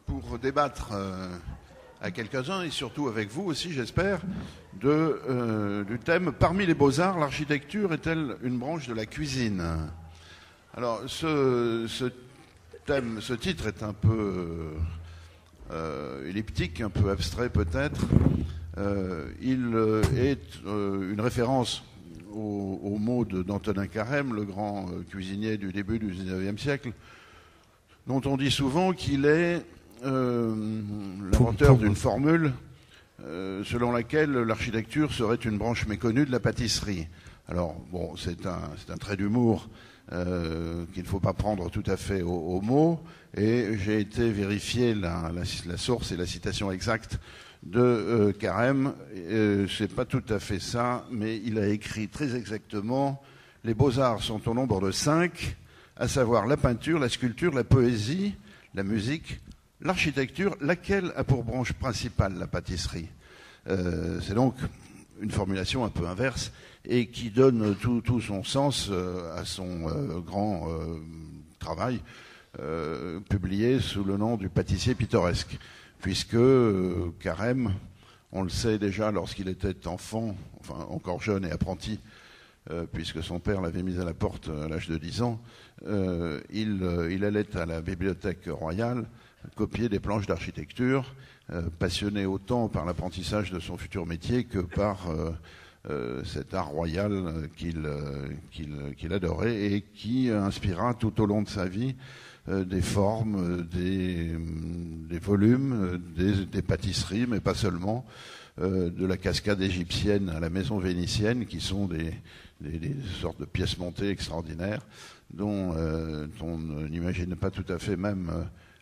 pour débattre à quelques-uns et surtout avec vous aussi, j'espère, du thème « Parmi les beaux-arts, l'architecture est-elle une branche de la cuisine ?» Alors, ce titre est un peu elliptique, un peu abstrait peut-être. Il est une référence au mot d'Antonin Carême, le grand cuisinier du début du XIXe siècle, dont on dit souvent qu'il est l'inventeur d'une formule selon laquelle l'architecture serait une branche méconnue de la pâtisserie. Alors, bon, c'est un trait d'humour qu'il ne faut pas prendre tout à fait au mot, et j'ai été vérifier la source et la citation exacte de Carême. C'est pas tout à fait ça, mais il a écrit très exactement « Les beaux-arts sont au nombre de 5, à savoir la peinture, la sculpture, la poésie, la musique, l'architecture, laquelle a pour branche principale la pâtisserie ». C'est donc une formulation un peu inverse et qui donne tout son sens à son grand travail publié sous le nom du pâtissier pittoresque, puisque Carême, on le sait déjà lorsqu'il était enfant, enfin encore jeune et apprenti, puisque son père l'avait mis à la porte à l'âge de 10 ans, il allait à la bibliothèque royale copier des planches d'architecture, passionné autant par l'apprentissage de son futur métier que par cet art royal qu'il adorait et qui inspira tout au long de sa vie des formes, des volumes, des pâtisseries, mais pas seulement, de la cascade égyptienne à la maison vénitienne, qui sont des sortes de pièces montées extraordinaires dont on n'imagine pas tout à fait même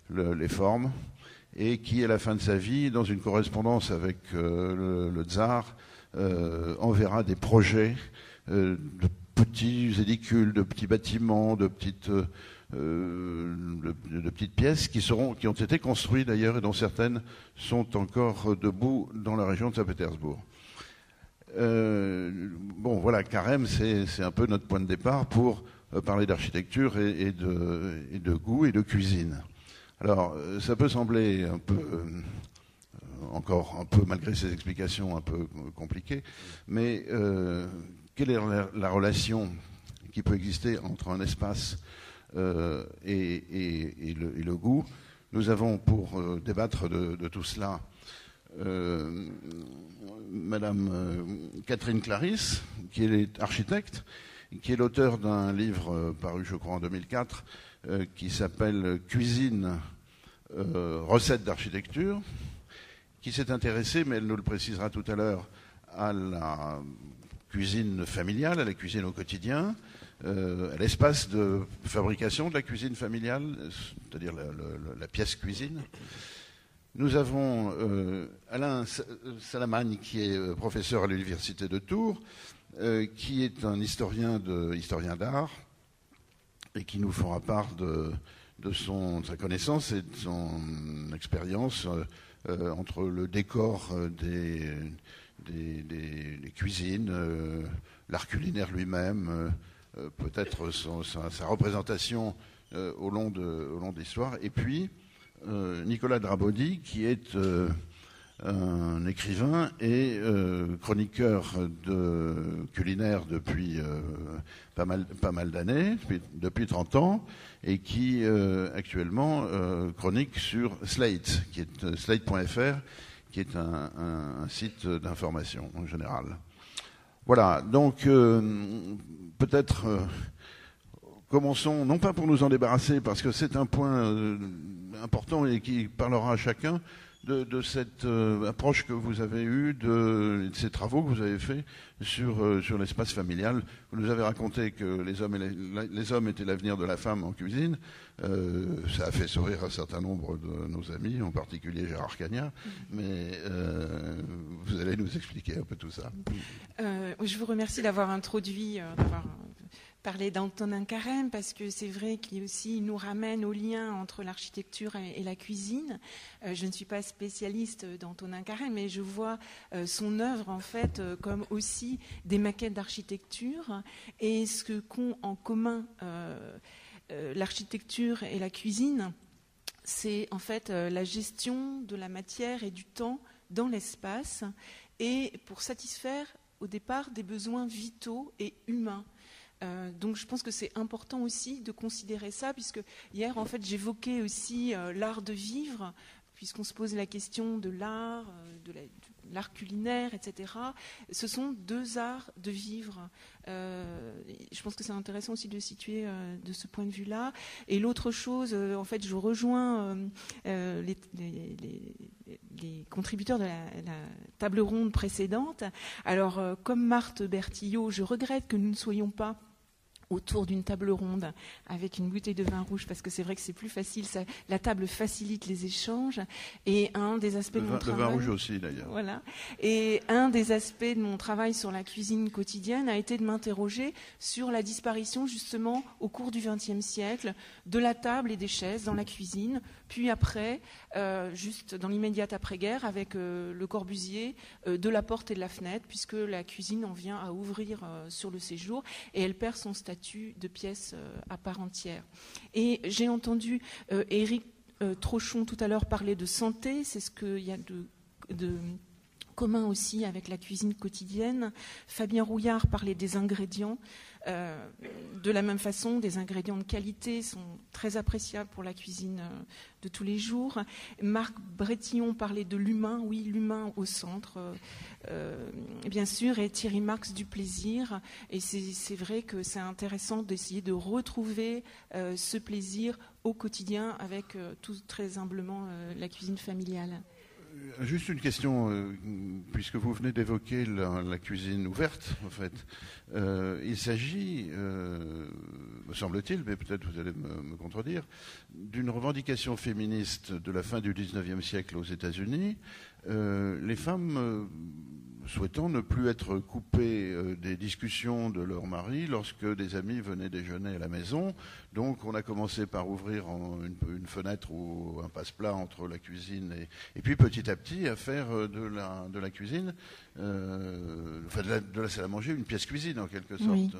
les formes, et qui, à la fin de sa vie, dans une correspondance avec le tsar, enverra des projets de petits édicules, de petits bâtiments, de petites pièces qui ont été construites d'ailleurs et dont certaines sont encore debout dans la région de Saint-Pétersbourg. Bon, voilà, Carême, c'est un peu notre point de départ pour parler d'architecture et de goût et de cuisine. Alors, ça peut sembler un peu, encore un peu, malgré ces explications un peu compliquées, mais quelle est la relation qui peut exister entre un espace et le goût? Nous avons, pour débattre de tout cela, Madame Catherine Clarisse, qui est architecte, qui est l'auteur d'un livre paru, je crois, en 2004, qui s'appelle « Cuisine, recettes d'architecture », qui s'est intéressée, mais elle nous le précisera tout à l'heure, à la cuisine familiale, à la cuisine au quotidien, à l'espace de fabrication de la cuisine familiale, c'est-à-dire la pièce cuisine. Nous avons Alain Salamagne, qui est professeur à l'université de Tours, qui est un historien d'art et qui nous fera part de sa connaissance et de son expérience entre le décor des cuisines, l'art culinaire lui-même, peut-être sa représentation au long de l'histoire, et puis Nicolas Drabaudy, qui est un écrivain et chroniqueur culinaire depuis pas mal d'années, depuis 30 ans, et qui actuellement chronique sur Slate, qui est slate.fr, qui est un site d'information en général. Voilà, donc peut-être commençons, non pas pour nous en débarrasser, parce que c'est un point important et qui parlera à chacun, de cette approche que vous avez eue, de ces travaux que vous avez faits sur l'espace familial. Vous nous avez raconté que les hommes étaient l'avenir de la femme en cuisine. Ça a fait sourire un certain nombre de nos amis, en particulier Gérard Cagnat, mais vous allez nous expliquer un peu tout ça. Je vous remercie d'avoir introduit, d'avoir parlé d'Antonin Carême, parce que c'est vrai qu'il aussi nous ramène au lien entre l'architecture et la cuisine. Je ne suis pas spécialiste d'Antonin Carême, mais je vois son œuvre en fait comme aussi des maquettes d'architecture, et ce qu'ont en commun l'architecture et la cuisine, c'est en fait la gestion de la matière et du temps dans l'espace, et pour satisfaire au départ des besoins vitaux et humains. Donc je pense que c'est important aussi de considérer ça, puisque hier en fait j'évoquais aussi l'art de vivre, puisqu'on se pose la question de l'art, de l'art culinaire, etc. Ce sont deux arts de vivre. Je pense que c'est intéressant aussi de situer de ce point de vue-là. Et l'autre chose, en fait, je rejoins les contributeurs de la table ronde précédente. Alors, comme Marthe Bertillot, je regrette que nous ne soyons pas autour d'une table ronde avec une bouteille de vin rouge, parce que c'est vrai que c'est plus facile, la table facilite les échanges, et un des aspects de mon travail... Le vin rouge aussi d'ailleurs. Voilà. Et un des aspects de mon travail sur la cuisine quotidienne a été de m'interroger sur la disparition justement au cours du XXe siècle de la table et des chaises dans la cuisine, puis après, juste dans l'immédiate après-guerre, avec Le Corbusier, de la porte et de la fenêtre, puisque la cuisine en vient à ouvrir sur le séjour, et elle perd son statut de pièce à part entière. Et j'ai entendu Éric Trochon tout à l'heure parler de santé, c'est ce qu'il y a de commun aussi avec la cuisine quotidienne. Fabien Rouillard parlait des ingrédients. De la même façon, des ingrédients de qualité sont très appréciables pour la cuisine de tous les jours. Marc Brétillon parlait de l'humain, oui, l'humain au centre, bien sûr, et Thierry Marx du plaisir. Et c'est vrai que c'est intéressant d'essayer de retrouver ce plaisir au quotidien avec tout très humblement la cuisine familiale. Juste une question, puisque vous venez d'évoquer la cuisine ouverte, en fait. Il s'agit, me semble-t-il, mais peut-être vous allez me contredire, d'une revendication féministe de la fin du XIXe siècle aux États-Unis. Les femmes souhaitant ne plus être coupées des discussions de leur mari lorsque des amis venaient déjeuner à la maison. Donc on a commencé par ouvrir une fenêtre ou un passe-plat entre la cuisine et puis petit à petit à faire de la cuisine, enfin de la salle à manger, une pièce cuisine en quelque sorte. Oui.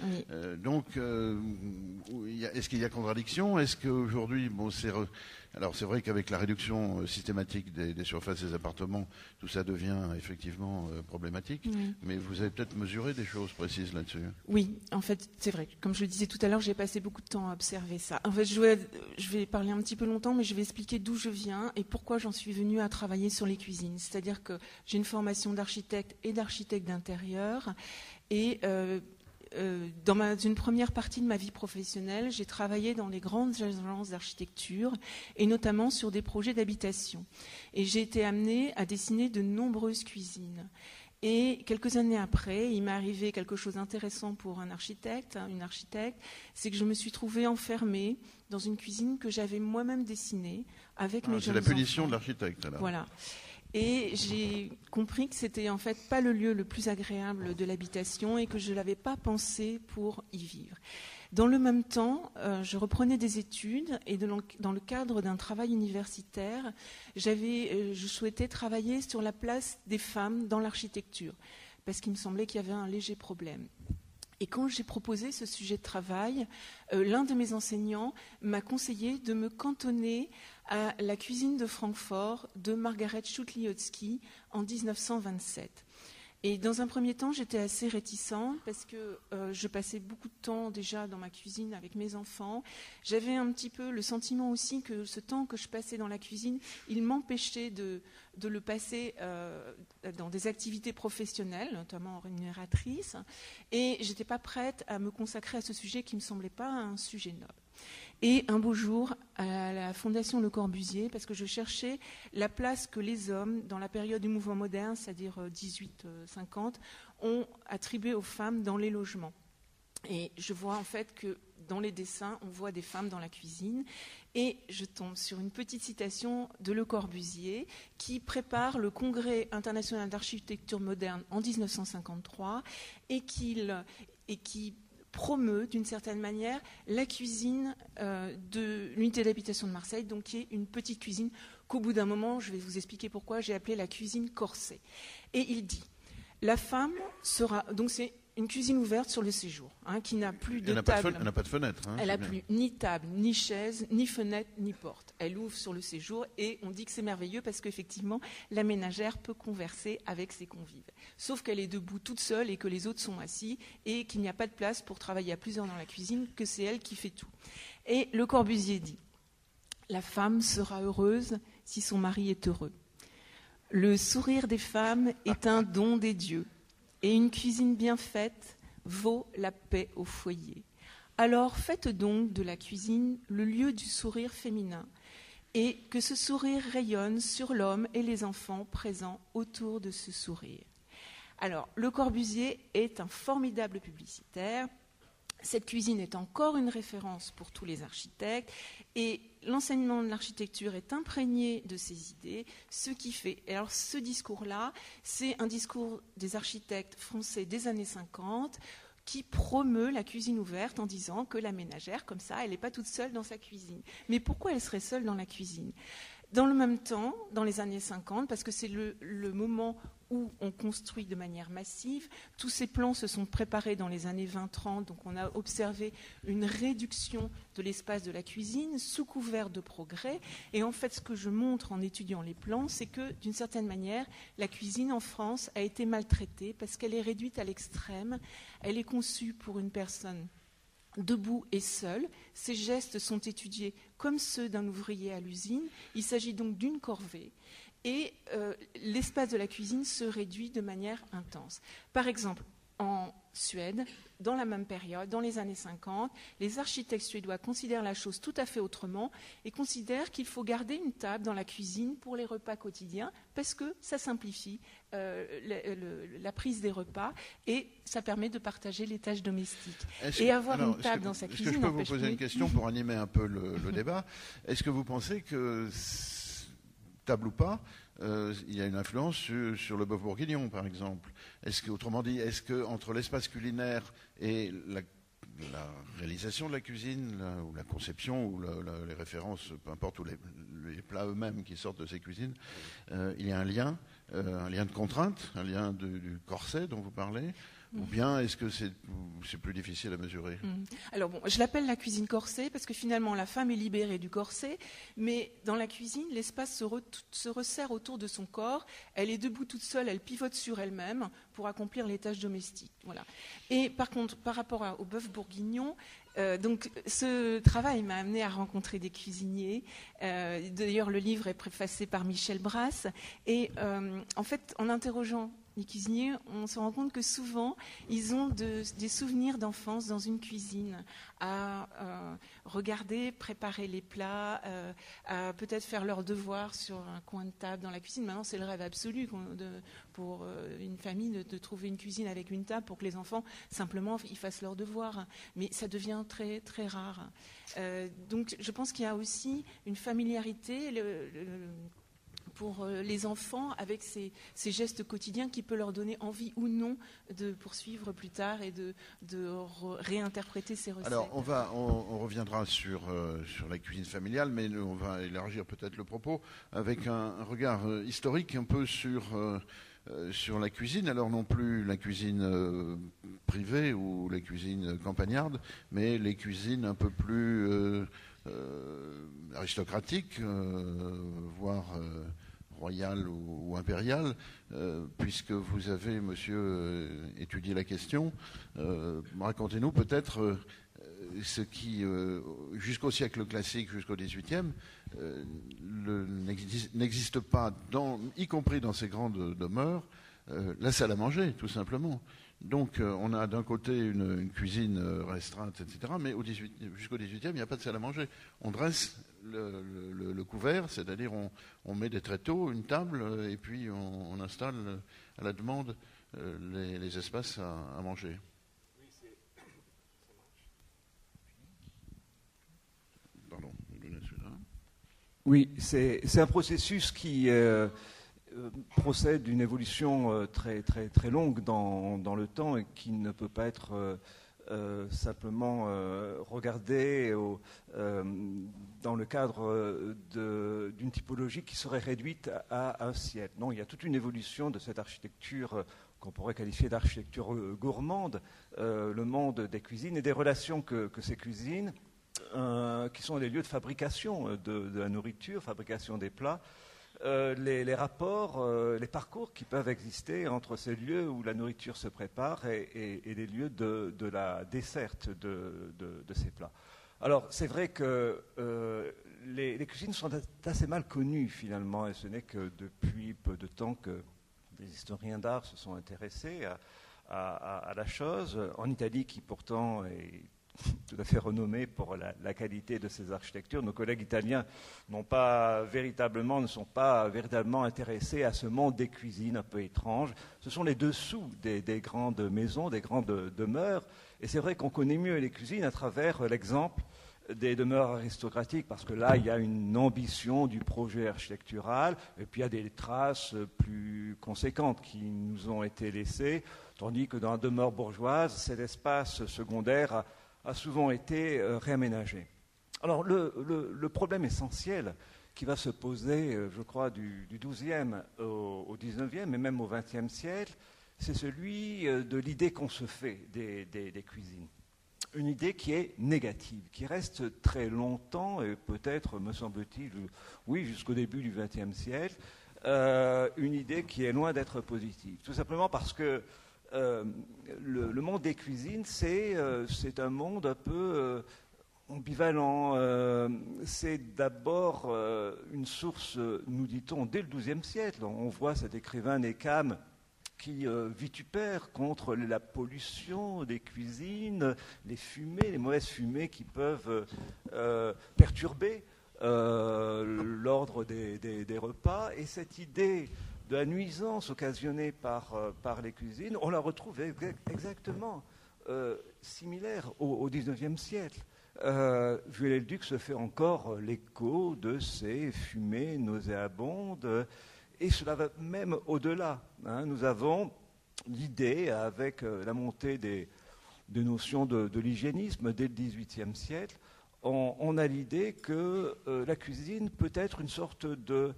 Oui. Donc est-ce qu'il y a contradiction? Est-ce qu'aujourd'hui, alors c'est vrai qu'avec la réduction systématique des surfaces des appartements, tout ça devient effectivement problématique, mais vous avez peut-être mesuré des choses précises là-dessus. Oui, en fait, c'est vrai. Comme je le disais tout à l'heure, j'ai passé beaucoup de temps à observer ça. En fait, je vais parler un petit peu longtemps, mais je vais expliquer d'où je viens et pourquoi j'en suis venue à travailler sur les cuisines. C'est-à-dire que j'ai une formation d'architecte et d'architecte d'intérieur, et dans une première partie de ma vie professionnelle, j'ai travaillé dans les grandes agences d'architecture et notamment sur des projets d'habitation. Et j'ai été amenée à dessiner de nombreuses cuisines. Et quelques années après, il m'est arrivé quelque chose d'intéressant pour un architecte, une architecte, c'est que je me suis trouvée enfermée dans une cuisine que j'avais moi-même dessinée avec mes jeunes enfants. C'est la punition de l'architecte, alors. Voilà. Et j'ai compris que c'était en fait pas le lieu le plus agréable de l'habitation et que je ne l'avais pas pensé pour y vivre. Dans le même temps, je reprenais des études et dans le cadre d'un travail universitaire, je souhaitais travailler sur la place des femmes dans l'architecture, parce qu'il me semblait qu'il y avait un léger problème. Et quand j'ai proposé ce sujet de travail, l'un de mes enseignants m'a conseillé de me cantonner à la cuisine de Francfort de Margaret Schultz-Liotsky en 1927. Et dans un premier temps, j'étais assez réticente parce que je passais beaucoup de temps déjà dans ma cuisine avec mes enfants. J'avais un petit peu le sentiment aussi que ce temps que je passais dans la cuisine, il m'empêchait de le passer dans des activités professionnelles, notamment rémunératrices. Et je n'étais pas prête à me consacrer à ce sujet qui ne me semblait pas un sujet noble. Et un beau jour, à la Fondation Le Corbusier, parce que je cherchais la place que les hommes, dans la période du mouvement moderne, c'est-à-dire 1850, ont attribuée aux femmes dans les logements. Et je vois en fait que dans les dessins, on voit des femmes dans la cuisine. Et je tombe sur une petite citation de Le Corbusier qui prépare le Congrès international d'architecture moderne en 1953 et qui promeut d'une certaine manière la cuisine de l'unité d'habitation de Marseille, donc qui est une petite cuisine qu'au bout d'un moment, je vais vous expliquer pourquoi, j'ai appelée la cuisine corset. Et il dit, la femme sera, donc c'est une cuisine ouverte sur le séjour, qui n'a plus de elle table. Elle n'a pas de fenêtre. Elle n'a plus ni table, ni chaise, ni fenêtre, ni porte. Elle ouvre sur le séjour et on dit que c'est merveilleux parce qu'effectivement, la ménagère peut converser avec ses convives. Sauf qu'elle est debout toute seule et que les autres sont assis et qu'il n'y a pas de place pour travailler à plusieurs dans la cuisine, que c'est elle qui fait tout. Et Le Corbusier dit « La femme sera heureuse si son mari est heureux. Le sourire des femmes est un don des dieux. Et une cuisine bien faite vaut la paix au foyer. Alors faites donc de la cuisine le lieu du sourire féminin et que ce sourire rayonne sur l'homme et les enfants présents autour de ce sourire. » Alors, Le Corbusier est un formidable publicitaire. Cette cuisine est encore une référence pour tous les architectes et l'enseignement de l'architecture est imprégné de ces idées, ce qui fait... Et alors ce discours-là, c'est un discours des architectes français des années 50 qui promeut la cuisine ouverte en disant que la ménagère, comme ça, elle n'est pas toute seule dans sa cuisine. Mais pourquoi elle serait seule dans la cuisine ? Dans le même temps, dans les années 50, parce que c'est le moment où on construit de manière massive, tous ces plans se sont préparés dans les années 20-30, donc on a observé une réduction de l'espace de la cuisine sous couvert de progrès. Et en fait, ce que je montre en étudiant les plans, c'est que d'une certaine manière, la cuisine en France a été maltraitée parce qu'elle est réduite à l'extrême. Elle est conçue pour une personne debout et seul. Ces gestes sont étudiés comme ceux d'un ouvrier à l'usine. Il s'agit donc d'une corvée. Et l'espace de la cuisine se réduit de manière intense. Par exemple, en Suède, dans la même période, dans les années 50, les architectes suédois considèrent la chose tout à fait autrement et considèrent qu'il faut garder une table dans la cuisine pour les repas quotidiens parce que ça simplifie la prise des repas et ça permet de partager les tâches domestiques. Et avoir une table dans sa cuisine... Est-ce que je peux vous poser une question pour animer un peu le débat ? Est-ce que vous pensez que, table ou pas, il y a une influence sur le bœuf bourguignon, par exemple. Autrement dit, est-ce que entre l'espace culinaire et la réalisation de la cuisine, ou la conception, ou les références, peu importe, ou les plats eux-mêmes qui sortent de ces cuisines, il y a un lien de contrainte, un lien du corset dont vous parlez? Ou bien est-ce que c'est plus difficile à mesurer ? Alors bon, je l'appelle la cuisine corset parce que finalement la femme est libérée du corset, mais dans la cuisine, l'espace se resserre autour de son corps, elle est debout toute seule, elle pivote sur elle-même pour accomplir les tâches domestiques. Voilà. Et par contre, par rapport au bœuf bourguignon, donc ce travail m'a amené à rencontrer des cuisiniers. D'ailleurs, le livre est préfacé par Michel Brasse. Et en fait, en interrogeant les cuisiniers, on se rend compte que souvent, ils ont des souvenirs d'enfance dans une cuisine, à regarder, préparer les plats, à peut-être faire leurs devoirs sur un coin de table dans la cuisine. Maintenant, c'est le rêve absolu pour une famille de trouver une cuisine avec une table pour que les enfants, simplement, ils fassent leurs devoirs. Mais ça devient très, très rare. Donc, je pense qu'il y a aussi une familiarité pour les enfants avec ces gestes quotidiens qui peut leur donner envie ou non de poursuivre plus tard et de réinterpréter ces recettes. Alors on reviendra sur la cuisine familiale, mais on va élargir peut-être le propos avec un regard historique un peu sur la cuisine. Alors non plus la cuisine privée ou les cuisines campagnardes, mais les cuisines un peu plus aristocratiques, voire royale ou impériale, puisque vous avez, monsieur, étudié la question. Racontez-nous peut-être ce qui, jusqu'au siècle classique, jusqu'au XVIIIe, n'existe pas, y compris dans ces grandes demeures, la salle à manger, tout simplement. Donc on a d'un côté une cuisine restreinte, etc., mais jusqu'au XVIIIe, il n'y a pas de salle à manger. On dresse le couvert, c'est-à-dire on met des tréteaux, une table, et puis on installe à la demande les espaces à manger. Pardon, celui-là. Oui, c'est un processus qui procède d'une évolution très, très, très longue dans le temps et qui ne peut pas être simplement regardé dans le cadre d'une typologie qui serait réduite à un siècle. Non, il y a toute une évolution de cette architecture qu'on pourrait qualifier d'architecture gourmande, le monde des cuisines et des relations que ces cuisines, qui sont les lieux de fabrication de la nourriture, fabrication des plats, les rapports, les parcours qui peuvent exister entre ces lieux où la nourriture se prépare et les lieux de la desserte de ces plats. Alors, c'est vrai que les cuisines sont assez mal connues, finalement, et ce n'est que depuis peu de temps que des historiens d'art se sont intéressés à la chose. En Italie, qui pourtant est tout à fait renommée pour la qualité de ses architectures, nos collègues italiens ne sont pas véritablement intéressés à ce monde des cuisines un peu étrange. Ce sont les dessous des grandes maisons, des grandes demeures, et c'est vrai qu'on connaît mieux les cuisines à travers l'exemple des demeures aristocratiques, parce que là, il y a une ambition du projet architectural, et puis il y a des traces plus conséquentes qui nous ont été laissées, tandis que dans la demeure bourgeoise, cet espace secondaire a souvent été réaménagé. Alors, le problème essentiel qui va se poser, je crois, du XIIe au XIXe, et même au XXe siècle, c'est celui de l'idée qu'on se fait des cuisines. Une idée qui est négative, qui reste très longtemps, et peut-être, me semble-t-il, oui, jusqu'au début du XXe siècle, une idée qui est loin d'être positive. Tout simplement parce que le monde des cuisines, c'est un monde un peu ambivalent. C'est d'abord une source, nous dit-on, dès le XIIe siècle. On voit cet écrivain Nekham qui vitupère contre la pollution des cuisines, les fumées, les mauvaises fumées qui peuvent perturber l'ordre des repas. Et cette idée de la nuisance occasionnée par les cuisines, on la retrouve exactement similaire au XIXe siècle. Viollet-le-Duc se fait encore l'écho de ces fumées nauséabondes, et cela va même au-delà. Nous avons l'idée, avec la montée des notions de l'hygiénisme dès le XVIIIe siècle, on a l'idée que la cuisine peut être une sorte de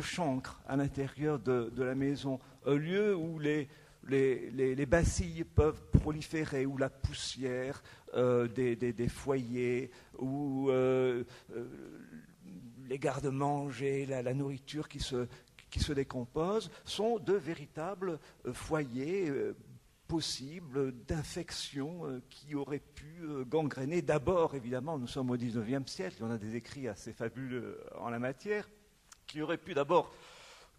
chancre à l'intérieur de la maison, un lieu où les bacilles peuvent proliférer, où la poussière des foyers, où les garde-manger et la nourriture qui se décomposent sont de véritables foyers possibles d'infections qui auraient pu gangréner. D'abord, évidemment, nous sommes au XIXe siècle, on a des écrits assez fabuleux en la matière, qui auraient pu d'abord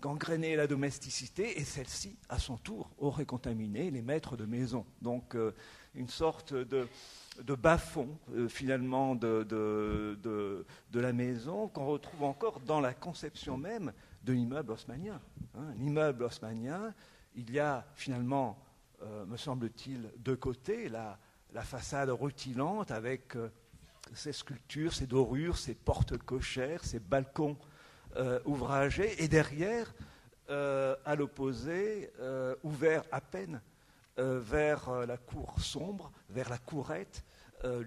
gangréner la domesticité, et celle-ci, à son tour, aurait contaminé les maîtres de maison. Donc, une sorte de bas-fond, finalement, de la maison, qu'on retrouve encore dans la conception même de l'immeuble haussmannien. L'immeuble haussmannien, il y a finalement, me semble-t-il, deux côtés, la façade rutilante avec ses sculptures, ses dorures, ses portes cochères, ses balcons ouvragés, et derrière, à l'opposé, ouvert à peine vers la cour sombre, vers la courette,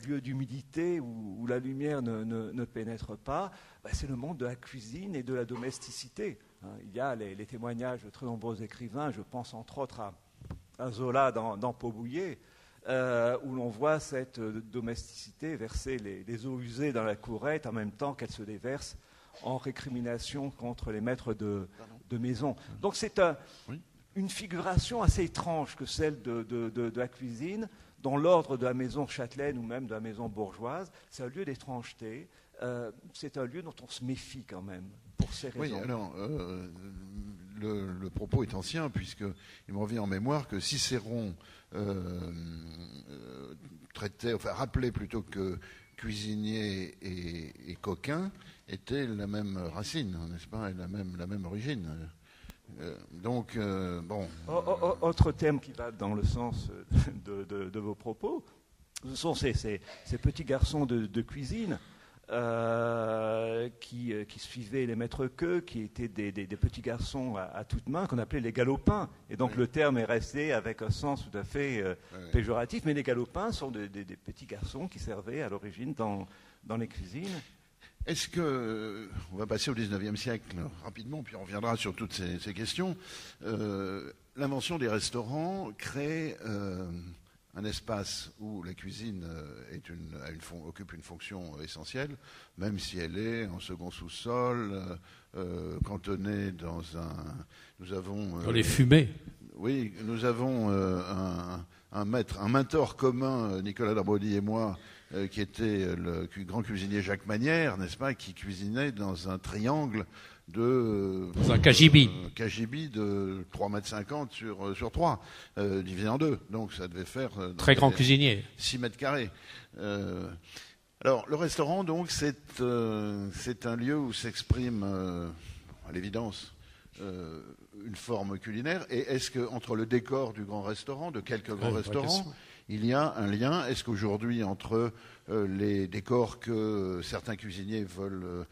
lieu d'humidité où la lumière ne pénètre pas. C'est le monde de la cuisine et de la domesticité. Il y a les témoignages de très nombreux écrivains, je pense entre autres à Zola dans Paubouillet, où l'on voit cette domesticité verser les eaux usées dans la courette en même temps qu'elle se déverse en récrimination contre les maîtres de maison. Donc c'est une figuration assez étrange que celle de la cuisine, dans l'ordre de la maison châtelaine ou même de la maison bourgeoise. C'est un lieu d'étrangeté, c'est un lieu dont on se méfie quand même, pour ces raisons. Oui, alors, le propos est ancien, puisqu'il me revient en mémoire que Cicéron rappelait plutôt que cuisinier et coquin étaient la même racine, n'est-ce pas, et la même origine. Autre thème qui va dans le sens de vos propos, ce sont ces petits garçons de cuisine qui suivaient les maîtres queux, qui étaient des petits garçons à toutes mains, qu'on appelait les galopins. Et donc le terme est resté avec un sens tout à fait péjoratif, mais les galopins sont des petits garçons qui servaient à l'origine dans les cuisines. Est-ce que, on va passer au XIXe siècle rapidement, puis on reviendra sur toutes ces questions, l'invention des restaurants crée un espace où la cuisine occupe une fonction essentielle, même si elle est en second sous-sol, cantonnée dans nous avons... dans les fumées. Oui, nous avons un mentor commun, Nicolas Darbrody et moi, qui était le grand cuisinier Jacques Manière, n'est-ce pas, qui cuisinait dans un triangle dans un cagibi. Cagibi de 3,50 m sur 3, divisé en deux. Donc ça devait faire... Très grand cuisinier. 6 mètres carrés. Alors, le restaurant, donc, c'est un lieu où s'exprime, à l'évidence, une forme culinaire. Et est-ce qu'entre le décor du grand restaurant, de quelques grands restaurants, il y a un lien? Est-ce qu'aujourd'hui, entre les décors que certains cuisiniers veulent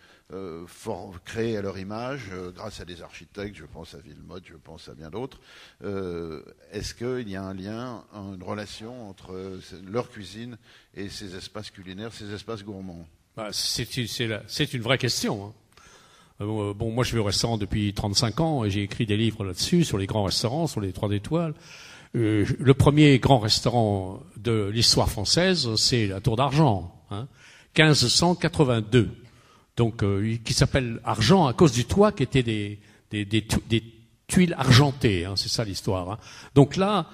créer à leur image, grâce à des architectes, je pense à Villemotte, je pense à bien d'autres, est-ce qu'il y a un lien, une relation entre leur cuisine et ces espaces culinaires, ces espaces gourmands? C'est une vraie question. Hein. Bon, moi je vais au restaurant depuis 35 ans et j'ai écrit des livres là-dessus, sur les grands restaurants, sur les 3 étoiles. Le premier grand restaurant de l'histoire française, c'est la Tour d'Argent, hein, 1582. Donc, qui s'appelle Argent à cause du toit qui était des tuiles argentées, hein, c'est ça l'histoire. Hein. Donc là,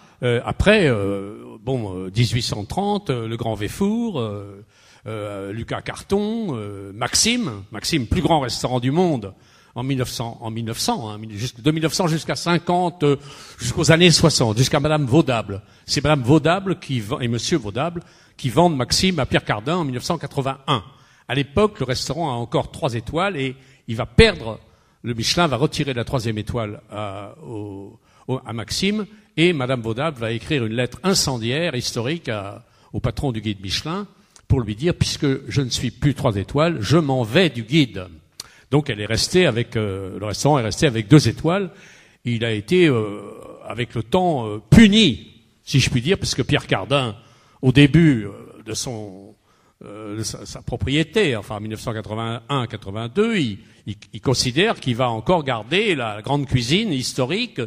après, 1830, le Grand Véfour, Lucas Carton, Maxime, plus grand restaurant du monde. En 1900, de 1900 jusqu'à 50, jusqu'aux années 60, jusqu'à Madame Vaudable. C'est Madame Vaudable et Monsieur Vaudable qui vendent Maxime à Pierre Cardin en 1981. À l'époque, le restaurant a encore 3 étoiles et il va perdre, le Michelin va retirer la 3e étoile à Maxime et Madame Vaudable va écrire une lettre incendiaire, historique au patron du guide Michelin pour lui dire, puisque je ne suis plus 3 étoiles, je m'en vais du guide. Donc elle est restée le restaurant est resté avec 2 étoiles. Il a été, avec le temps, puni, si je puis dire, parce que Pierre Cardin, au début de sa propriété, enfin en 1981-82, il considère qu'il va encore garder la grande cuisine historique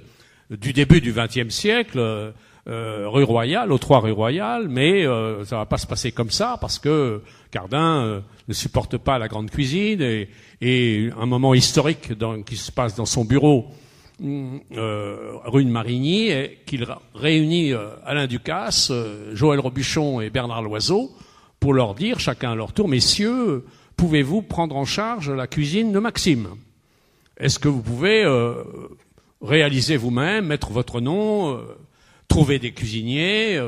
du début du XXe siècle, rue Royale, aux 3 rue Royale, mais ça va pas se passer comme ça parce que Cardin ne supporte pas la grande cuisine et un moment historique qui se passe dans son bureau rue de Marigny, qu'il réunit Alain Ducasse, Joël Robuchon et Bernard Loiseau pour leur dire, chacun à leur tour, messieurs, pouvez-vous prendre en charge la cuisine de Maxime? Est-ce que vous pouvez réaliser vous-même, mettre votre nom, trouver des cuisiniers,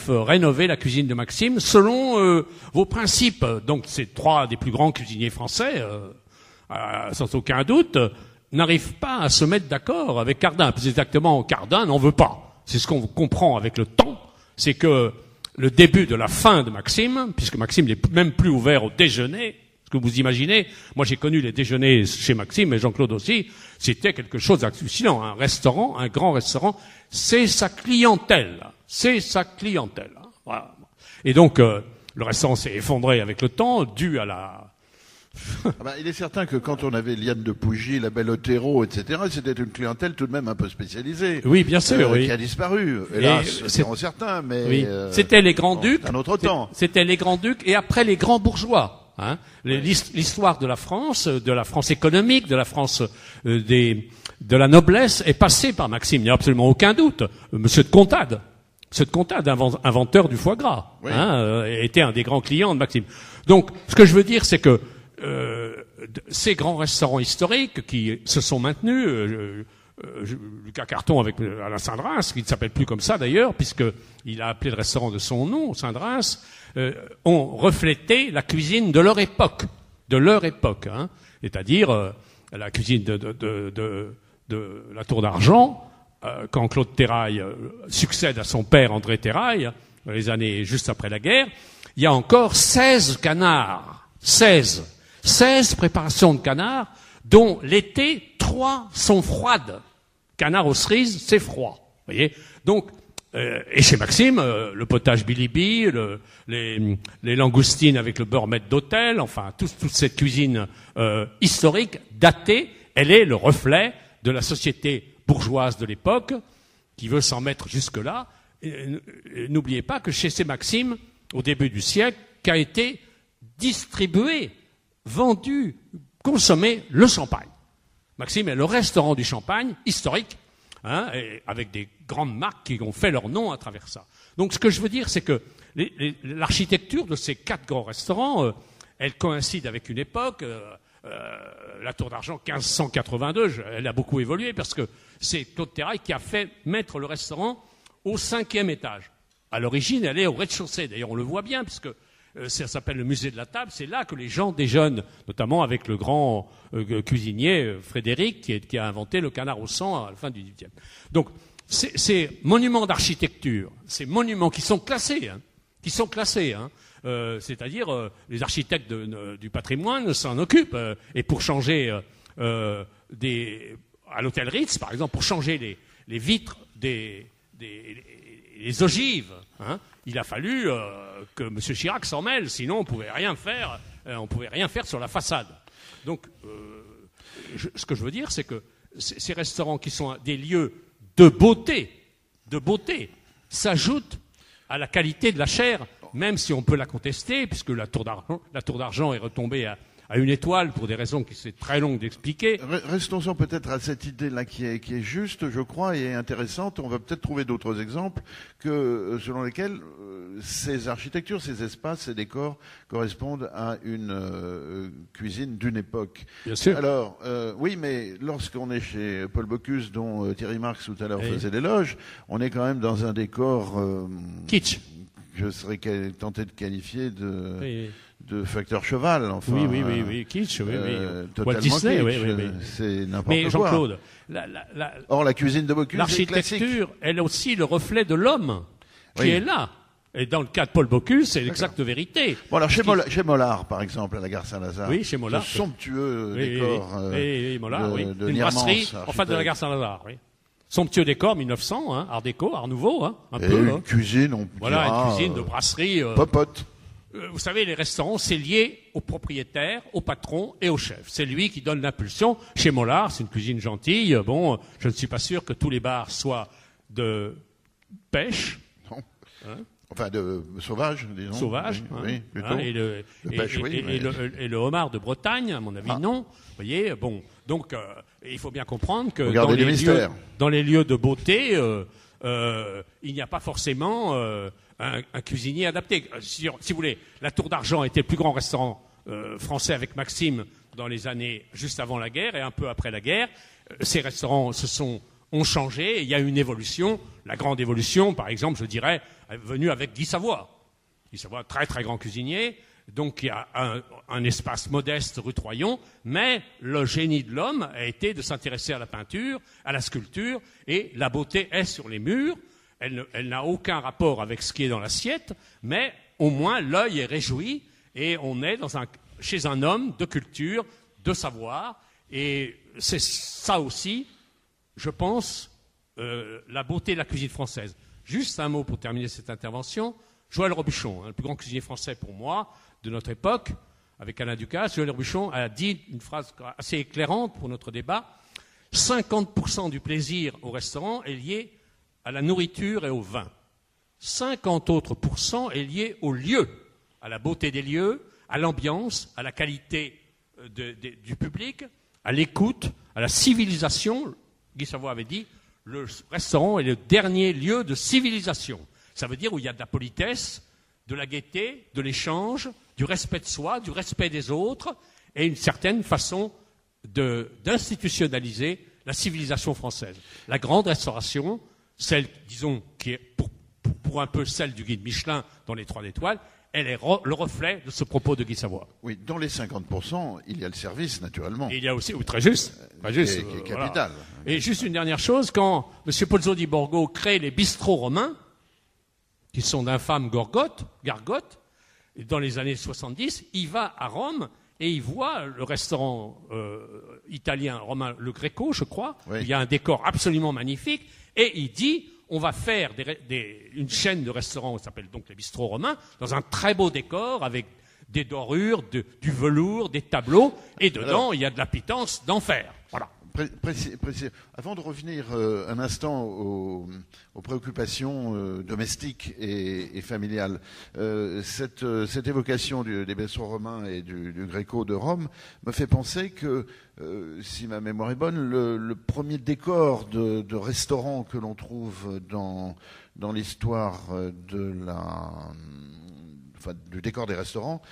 rénover la cuisine de Maxime selon vos principes? Donc ces 3 des plus grands cuisiniers français, sans aucun doute, n'arrivent pas à se mettre d'accord avec Cardin. Plus exactement, Cardin n'en veut pas. C'est ce qu'on comprend avec le temps, c'est que le début de la fin de Maxime, puisque Maxime n'est même plus ouvert au déjeuner, ce que vous imaginez, moi j'ai connu les déjeuners chez Maxime et Jean-Claude aussi, c'était quelque chose d'hallucinant. Un restaurant, un grand restaurant, c'est sa clientèle. Voilà. Et donc, le restaurant s'est effondré avec le temps, dû à la... il est certain que quand on avait Liane de Pougy, la Belle Otero, etc., c'était une clientèle tout de même un peu spécialisée. Oui, bien sûr, oui. Qui a disparu. Hélas, diront certains, mais... Oui. C'était les grands-ducs. Un autre temps. C'était les grands-ducs et après les grands bourgeois. Hein. L'histoire de la France économique, de la France de la noblesse est passée par Maxime. Il n'y a absolument aucun doute. Monsieur de Contade, inventeur du foie gras, oui. Était un des grands clients de Maxime. Donc, ce que je veux dire, c'est que ces grands restaurants historiques qui se sont maintenus, Lucas Carton avec Alain Saint-Dras, qui ne s'appelle plus comme ça d'ailleurs, puisqu'il a appelé le restaurant de son nom, Saint-Dras, ont reflété la cuisine de leur époque, hein, c'est-à-dire la cuisine de la Tour d'Argent, quand Claude Terrail succède à son père André Terrail, dans les années juste après la guerre, il y a encore 16 canards, 16 préparations de canards, dont l'été, 3 sont froides. Canard aux cerises, c'est froid. Vous voyez? Donc, et chez Maxime, le potage bilibi, les langoustines avec le beurre maître d'hôtel, enfin, toute cette cuisine historique, datée, elle est le reflet de la société bourgeoise de l'époque, qui veut s'en mettre jusque-là, n'oubliez pas que chez ces Maxime, au début du siècle, qu'a été distribué, vendu, consommé le champagne. Maxime est le restaurant du champagne historique, et avec des grandes marques qui ont fait leur nom à travers ça. Donc ce que je veux dire, c'est que l'architecture de ces 4 grands restaurants, elle coïncide avec une époque, la Tour d'Argent 1582, elle a beaucoup évolué parce que c'est Claude Terrail qui a fait mettre le restaurant au 5e étage. À l'origine, elle est au rez-de-chaussée. D'ailleurs, on le voit bien puisque ça s'appelle le musée de la table. C'est là que les gens déjeunent, notamment avec le grand cuisinier Frédéric qui a inventé le canard au sang à la fin du XVIIIe. Donc, ces monuments d'architecture, ces monuments qui sont classés, c'est-à-dire les architectes du patrimoine s'en occupent. Et pour changer à l'hôtel Ritz, par exemple, pour changer les vitres les ogives, il a fallu que M. Chirac s'en mêle, sinon on pouvait rien faire sur la façade. Donc, ce que je veux dire, c'est que ces restaurants qui sont des lieux de beauté, s'ajoutent à la qualité de la chair, même si on peut la contester, puisque la tour d'argent est retombée à une étoile pour des raisons qui c'est très long d'expliquer. Restons-en peut-être à cette idée-là qui est juste, je crois, et intéressante. On va peut-être trouver d'autres exemples selon lesquels ces architectures, ces espaces, ces décors correspondent à une cuisine d'une époque. Bien sûr. Alors, oui, mais lorsqu'on est chez Paul Bocuse, dont Thierry Marx tout à l'heure faisait l'éloge, on est quand même dans un décor kitsch. Je serais tenté de qualifier de facteur cheval, enfin. Oui, kitsch, Totalement Disney, kitsch, oui. c'est n'importe quoi. Mais Jean-Claude, or la cuisine de Bocuse, l'architecture, elle est aussi le reflet de l'homme qui est là. Et dans le cas de Paul Bocuse, c'est l'exacte vérité. Bon, alors chez Mollard, par exemple, à la gare Saint-Lazare. Oui, chez Mollard. Ce somptueux décor Mollard, de une brasserie en face de la gare Saint-Lazare, oui. Somptueux décor, 1900, Art déco, Art nouveau, un et peu. Une cuisine, on Voilà, dira, une cuisine de brasserie. Popote. Vous savez, les restaurants, c'est lié au propriétaire, au patron et au chef. C'est lui qui donne l'impulsion. Chez Mollard, c'est une cuisine gentille. Bon, je ne suis pas sûr que tous les bars soient de pêche. Non. Enfin, de sauvage, disons. Sauvage, oui, plutôt. Et le homard de Bretagne, à mon avis, non. Vous voyez, bon. Donc, il faut bien comprendre que dans les lieux de beauté, il n'y a pas forcément un cuisinier adapté. Si vous voulez, la Tour d'Argent était le plus grand restaurant français avec Maxime dans les années juste avant la guerre et un peu après la guerre. Ces restaurants ont changé et il y a une évolution. La grande évolution, par exemple, je dirais, est venue avec Guy Savoie. Guy Savoie, très très grand cuisinier. Donc il y a un espace modeste rue Troyon, mais le génie de l'homme a été de s'intéresser à la peinture, à la sculpture, et la beauté est sur les murs. Elle n'a aucun rapport avec ce qui est dans l'assiette, mais au moins l'œil est réjoui et on est chez un homme de culture, de savoir, et c'est ça aussi, je pense, la beauté de la cuisine française. Juste un mot pour terminer cette intervention. Joël Robuchon, le plus grand cuisinier français pour moi, de notre époque, avec Alain Ducasse, Joël Robuchon a dit une phrase assez éclairante pour notre débat. 50% du plaisir au restaurant est lié à la nourriture et au vin. 50 autres % est lié au lieu, à la beauté des lieux, à l'ambiance, à la qualité du public, à l'écoute, à la civilisation. Guy Savoie avait dit, le restaurant est le dernier lieu de civilisation. Ça veut dire où il y a de la politesse, de la gaieté, de l'échange, du respect de soi, du respect des autres, et une certaine façon d'institutionnaliser la civilisation française. La grande restauration, celle, disons, qui est pour un peu celle du guide Michelin dans les 3 étoiles, elle est le reflet de ce propos de Guy Savoie. Oui, dans les 50%, il y a le service, naturellement. Et il y a aussi, très juste, qui est capital. Voilà. Et juste une dernière chose, quand M. Pozzo di Borgo crée les bistrots romains, qui sont d'infâmes gargotes, dans les années 70, il va à Rome et il voit le restaurant italien, romain, le Greco, je crois. Oui. Il y a un décor absolument magnifique. Et il dit, on va faire une chaîne de restaurants, ça s'appelle donc les bistrots romains, dans un très beau décor avec des dorures, du velours, des tableaux. Et dedans, il y a de la pitance d'enfer. Voilà. Avant de revenir un instant aux préoccupations domestiques et familiales, cette évocation des bistros romains et du Gréco de Rome me fait penser que, si ma mémoire est bonne, le premier décor de restaurant que l'on trouve dans l'histoire du décor des restaurants,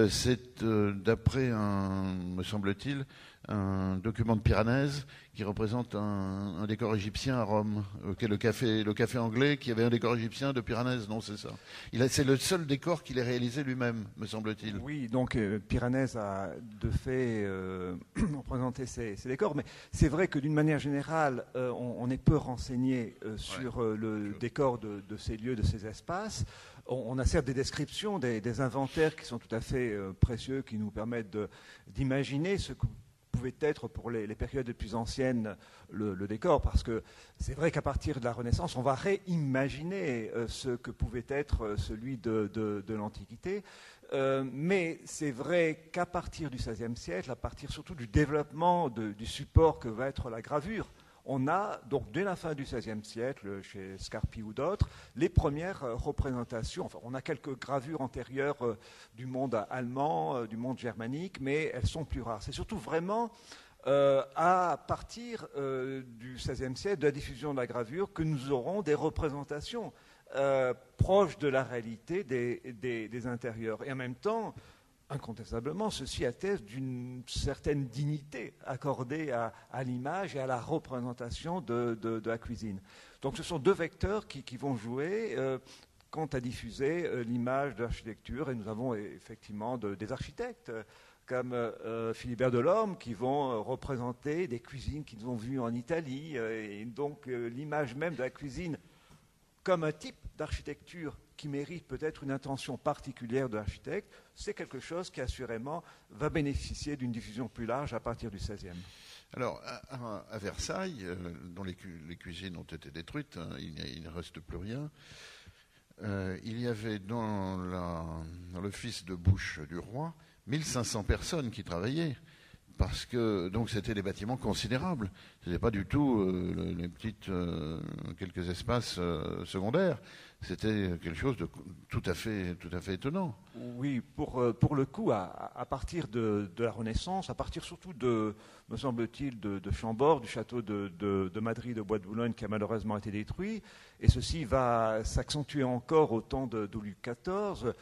c'est d'après me semble-t-il, un document de Piranèse qui représente un décor égyptien à Rome, qui est le café anglais, qui avait un décor égyptien de Piranèse, non, c'est ça. C'est le seul décor qu'il ait réalisé lui-même, me semble-t-il. Oui, donc Piranèse a de fait représenté ces décors, mais c'est vrai que d'une manière générale, on est peu renseigné sur le décor de ces lieux, de ces espaces. On a certes des descriptions, des inventaires qui sont tout à fait précieux, qui nous permettent d'imaginer ce que pouvait être pour les périodes les plus anciennes le décor, parce que c'est vrai qu'à partir de la Renaissance, on va réimaginer ce que pouvait être celui de l'Antiquité, mais c'est vrai qu'à partir du XVIe siècle, à partir surtout du développement du support que va être la gravure, on a, donc dès la fin du XVIe siècle, chez Scarpi ou d'autres, les premières représentations. Enfin, on a quelques gravures antérieures du monde allemand, du monde germanique, mais elles sont plus rares. C'est surtout vraiment à partir du XVIe siècle, de la diffusion de la gravure, que nous aurons des représentations proches de la réalité des intérieurs. Et en même temps, incontestablement, ceci atteste d'une certaine dignité accordée à l'image et à la représentation de la cuisine. Donc ce sont deux vecteurs qui vont jouer quant à diffuser l'image de l'architecture. Et nous avons effectivement des architectes comme Philibert Delorme qui vont représenter des cuisines qu'ils ont vues en Italie. Et donc l'image même de la cuisine comme un type d'architecture qui mérite peut-être une attention particulière de l'architecte, c'est quelque chose qui assurément va bénéficier d'une diffusion plus large à partir du XVIe. Alors, à Versailles, dont les cuisines ont été détruites, hein, il ne reste plus rien, il y avait dans l'office de bouche du roi 1500 personnes qui travaillaient. Parce que donc c'était des bâtiments considérables. Ce n'était pas du tout les petites quelques espaces secondaires. C'était quelque chose de tout à fait étonnant. Oui, pour le coup, à partir de la Renaissance, à partir surtout me semble-t-il, de Chambord, du château de Madrid, de Bois de Boulogne, qui a malheureusement été détruit, et ceci va s'accentuer encore au temps de Louis XIV.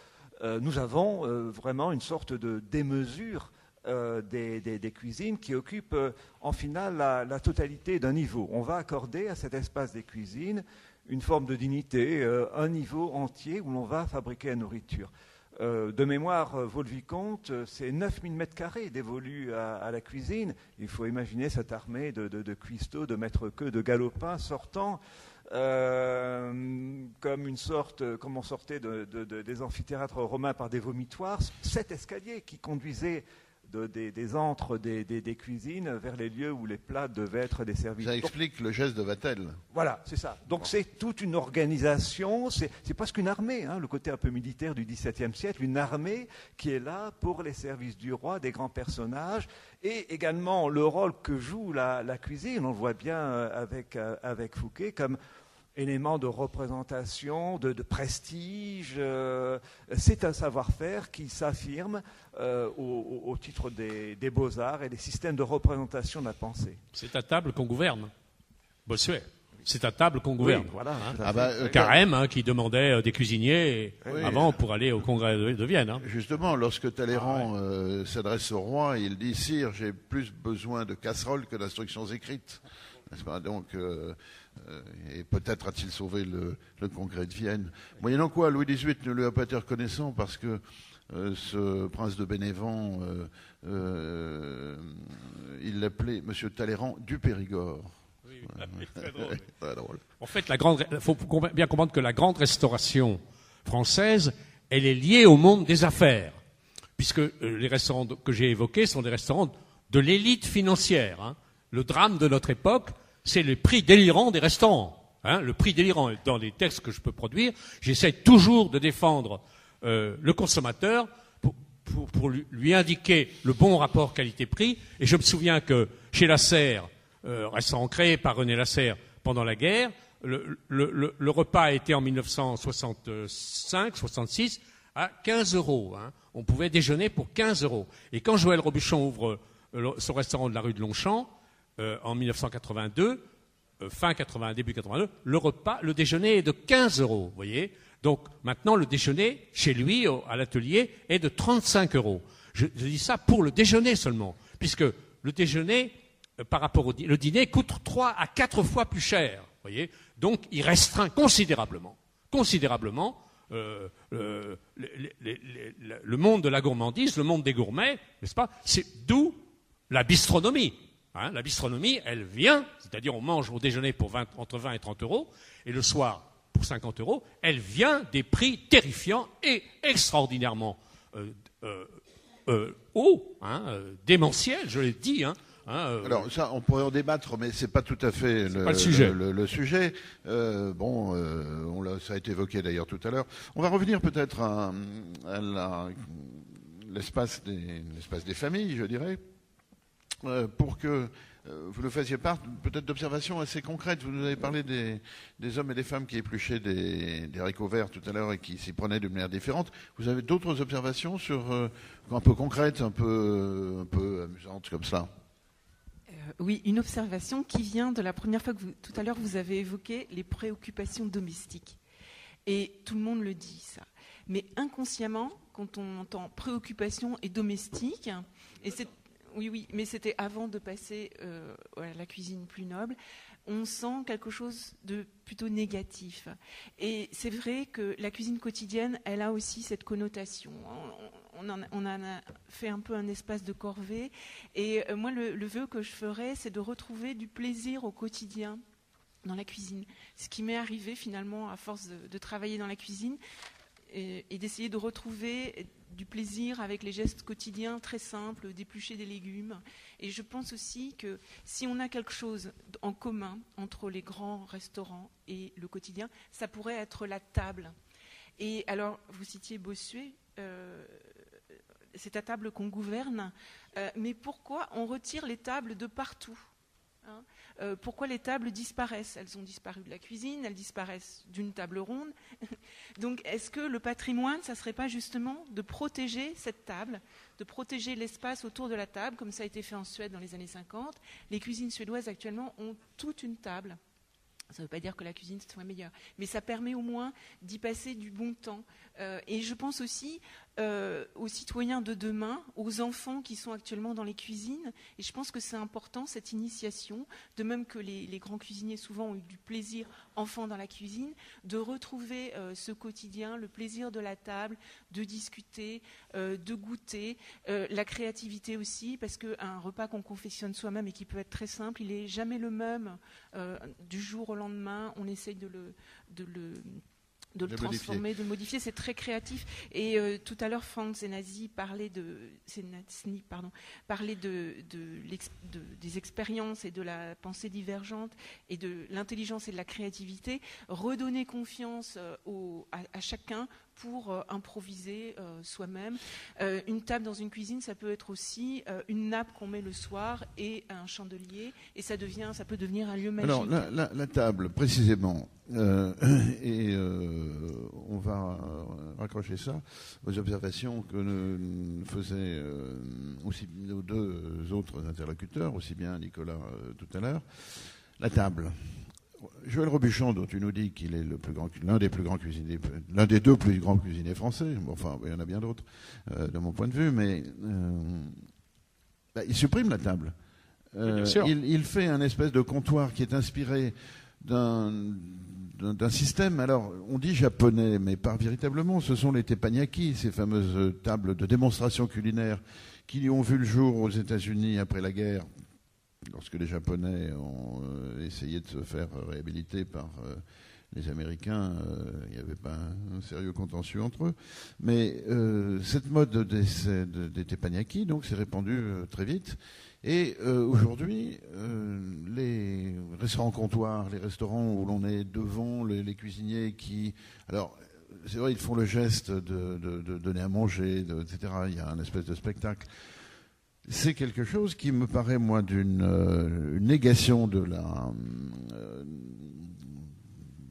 Nous avons vraiment une sorte de démesure des cuisines qui occupent en finale la totalité d'un niveau. On va accorder à cet espace des cuisines une forme de dignité, un niveau entier où l'on va fabriquer la nourriture. De mémoire, Vaux-le-Vicomte, c'est 9000 m² dévolus à la cuisine. Il faut imaginer cette armée de cuistots, de maîtres-queux, de galopins sortant comme on sortait des amphithéâtres romains par des vomitoires, 7 escaliers qui conduisaient des antres des cuisines vers les lieux où les plats devaient être desservis. Ça explique le geste de Vatel. Voilà, c'est ça. Donc c'est toute une organisation, c'est presque une armée, hein, le côté un peu militaire du XVIIe siècle, une armée qui est là pour les services du roi, des grands personnages, et également le rôle que joue la cuisine, on le voit bien avec Fouquet, comme élément de représentation, de prestige. C'est un savoir-faire qui s'affirme au titre des beaux-arts et des systèmes de représentation de la pensée. C'est à table qu'on gouverne. Bossuet. C'est à table qu'on gouverne. Oui, voilà. Carême, qui demandait des cuisiniers avant pour aller au congrès de Vienne. Hein. Justement, lorsque Talleyrand s'adresse au roi, il dit « Sire, j'ai plus besoin de casseroles que d'instructions écrites. » N'est-ce pas ? Donc, et peut-être a-t-il sauvé le congrès de Vienne. Moyennant quoi, Louis XVIII ne lui a pas été reconnaissant parce que ce prince de Bénévent, il l'appelait Monsieur Talleyrand du Périgord. Oui, très drôle. Très drôle. En fait, il faut bien comprendre que la grande restauration française, elle est liée au monde des affaires, puisque les restaurants que j'ai évoqués sont des restaurants de l'élite financière. Hein. Le drame de notre époque, c'est le prix délirant des restaurants. Hein, le prix délirant. Dans les textes que je peux produire, j'essaie toujours de défendre le consommateur pour lui indiquer le bon rapport qualité-prix. Et je me souviens que chez Lasserre, restaurant créé par René Lasserre pendant la guerre. Le repas a été en 1965-66 à 15 €. Hein. On pouvait déjeuner pour 15 €. Et quand Joël Robuchon ouvre son restaurant de la rue de Longchamp, en 1982, fin 80, début 82, le déjeuner est de 15 €. Vous voyez ? Donc maintenant, le déjeuner, chez lui, à l'atelier, est de 35 €. Je dis ça pour le déjeuner seulement, puisque le déjeuner, par rapport le dîner, coûte 3 à 4 fois plus cher. Vous voyez ? Donc il restreint considérablement le monde de la gourmandise, le monde des gourmets, n'est-ce pas ? C'est d'où la bistronomie. Hein, la bistronomie, elle vient, c'est-à-dire on mange au déjeuner pour entre 20 et 30 €, et le soir pour 50 €, elle vient des prix terrifiants et extraordinairement hauts, démentiels, je l'ai dit. Alors ça, on pourrait en débattre, mais c'est pas tout à fait le sujet. Le sujet. Ça a été évoqué d'ailleurs tout à l'heure. On va revenir peut-être à l'espace des familles, je dirais. Pour que vous nous fassiez part peut-être d'observations assez concrètes. Vous nous avez parlé des hommes et des femmes qui épluchaient des haricots verts tout à l'heure et qui s'y prenaient de manière différente. Vous avez d'autres observations un peu concrètes, un peu amusantes comme ça? Oui, une observation qui vient de la première fois que tout à l'heure vous avez évoqué les préoccupations domestiques. Et tout le monde le dit, ça. Mais inconsciemment, quand on entend préoccupation et domestique, et c'est oui, mais c'était avant de passer à la cuisine plus noble, on sent quelque chose de plutôt négatif. Et c'est vrai que la cuisine quotidienne, elle a aussi cette connotation. On en a fait un peu un espace de corvée. Et moi, le vœu que je ferais, c'est de retrouver du plaisir au quotidien dans la cuisine. Ce qui m'est arrivé finalement à force de travailler dans la cuisine et d'essayer de retrouver du plaisir avec les gestes quotidiens très simples, d'éplucher des légumes. Et je pense aussi que si on a quelque chose en commun entre les grands restaurants et le quotidien, ça pourrait être la table. Et alors, vous citiez Bossuet, c'est à table qu'on gouverne, mais pourquoi on retire les tables de partout ? Pourquoi les tables disparaissent ? Elles ont disparu de la cuisine, elles disparaissent d'une table ronde. Donc est-ce que le patrimoine, ça ne serait pas justement de protéger cette table, de protéger l'espace autour de la table, comme ça a été fait en Suède dans les années 50 ? Les cuisines suédoises actuellement ont toute une table. Ça ne veut pas dire que la cuisine soit meilleure, mais ça permet au moins d'y passer du bon temps. Et je pense aussi aux citoyens de demain, aux enfants qui sont actuellement dans les cuisines. Et je pense que c'est important, cette initiation, de même que les grands cuisiniers souvent ont eu du plaisir enfant dans la cuisine, de retrouver ce quotidien, le plaisir de la table, de discuter, de goûter, la créativité aussi, parce qu'un repas qu'on confectionne soi-même et qui peut être très simple, il n'est jamais le même du jour au lendemain. On essaye de le transformer, de le modifier, c'est très créatif. Et tout à l'heure, Franz Zenasi parlait des expériences et de la pensée divergente et de l'intelligence et de la créativité. Redonner confiance à chacun pour improviser soi-même. Une table dans une cuisine, ça peut être aussi une nappe qu'on met le soir et un chandelier, et ça peut devenir un lieu magique. Alors la table, précisément, on va raccrocher ça aux observations que nous faisaient aussi nos deux autres interlocuteurs, aussi bien Nicolas tout à l'heure. La table. Joël Robuchon, dont tu nous dis qu'il est l'un des plus grands cuisiniers, l'un des deux plus grands cuisiniers français, enfin il y en a bien d'autres de mon point de vue, mais il supprime la table. Il fait un espèce de comptoir qui est inspiré d'un système, alors on dit japonais, mais pas véritablement, ce sont les teppanyaki, ces fameuses tables de démonstration culinaire qui ont vu le jour aux États-Unis après la guerre, lorsque les Japonais ont essayé de se faire réhabiliter par les Américains. Il n'y avait pas un sérieux contentieux entre eux. Mais cette mode des teppanyaki donc, s'est répandue très vite. Et aujourd'hui, les restaurants comptoirs, les restaurants où l'on est devant les cuisiniers qui... Alors, c'est vrai, ils font le geste de donner à manger, etc. Il y a un espèce de spectacle. c'est quelque chose qui me paraît, moi, une négation de la...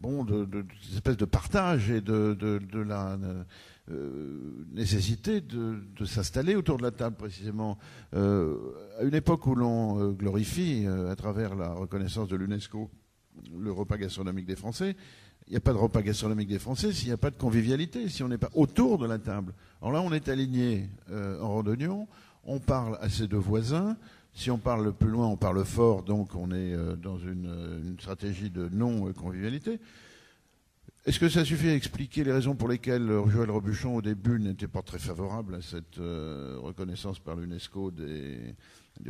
de cette espèce de partage et de la nécessité de s'installer autour de la table, précisément. À une époque où l'on glorifie, à travers la reconnaissance de l'UNESCO, le repas gastronomique des Français, il n'y a pas de repas gastronomique des Français s'il n'y a pas de convivialité, si on n'est pas autour de la table. Alors là, on est aligné en randonnion, on parle à ses deux voisins. Si on parle plus loin, on parle fort, donc on est dans une stratégie de non-convivialité. Est-ce que ça suffit à expliquer les raisons pour lesquelles Joël Robuchon, au début, n'était pas très favorable à cette reconnaissance par l'UNESCO du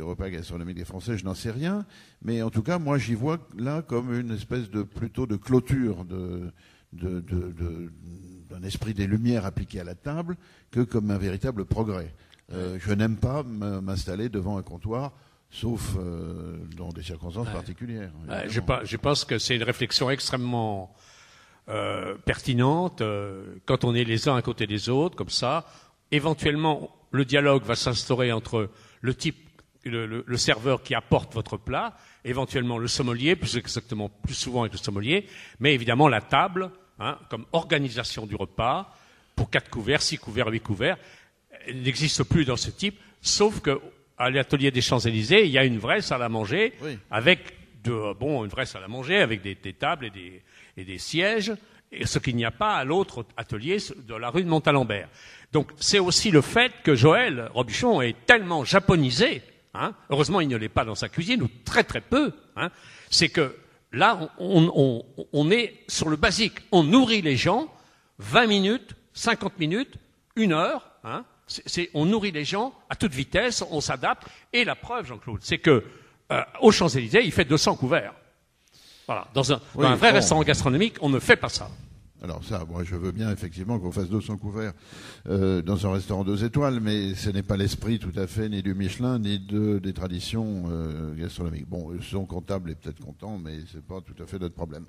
repas gastronomique des Français? Je n'en sais rien. Mais en tout cas, moi, j'y vois là comme une espèce plutôt de clôture d'un esprit des Lumières appliqué à la table que comme un véritable progrès. Je n'aime pas m'installer devant un comptoir, sauf dans des circonstances particulières. Je pense que c'est une réflexion extrêmement pertinente. Quand on est les uns à côté des autres, comme ça, éventuellement, le dialogue va s'instaurer entre le serveur qui apporte votre plat, éventuellement le sommelier, plus souvent avec le sommelier, mais évidemment la table, comme organisation du repas, pour 4 couverts, 6 couverts, 8 couverts, n'existe plus dans ce type, sauf que à l'atelier des Champs-Élysées, il y a une vraie salle à manger, avec une vraie salle à manger avec des tables et des sièges, et ce qu'il n'y a pas à l'autre atelier de la rue de Montalembert. Donc c'est aussi le fait que Joël Robuchon est tellement japonisé, heureusement il ne l'est pas dans sa cuisine, ou très très peu, c'est que là on est sur le basique, on nourrit les gens 20 minutes, 50 minutes, 1 heure, on nourrit les gens à toute vitesse, on s'adapte, et la preuve, Jean-Claude, c'est que aux Champs-Élysées, il fait 200 couverts. Voilà. Dans un vrai restaurant gastronomique, on ne fait pas ça. Alors ça, moi je veux bien effectivement qu'on fasse 200 couverts dans un restaurant 2 étoiles, mais ce n'est pas l'esprit tout à fait ni du Michelin, ni des traditions gastronomiques. Bon, son comptable est peut-être content, mais c'est pas tout à fait notre problème.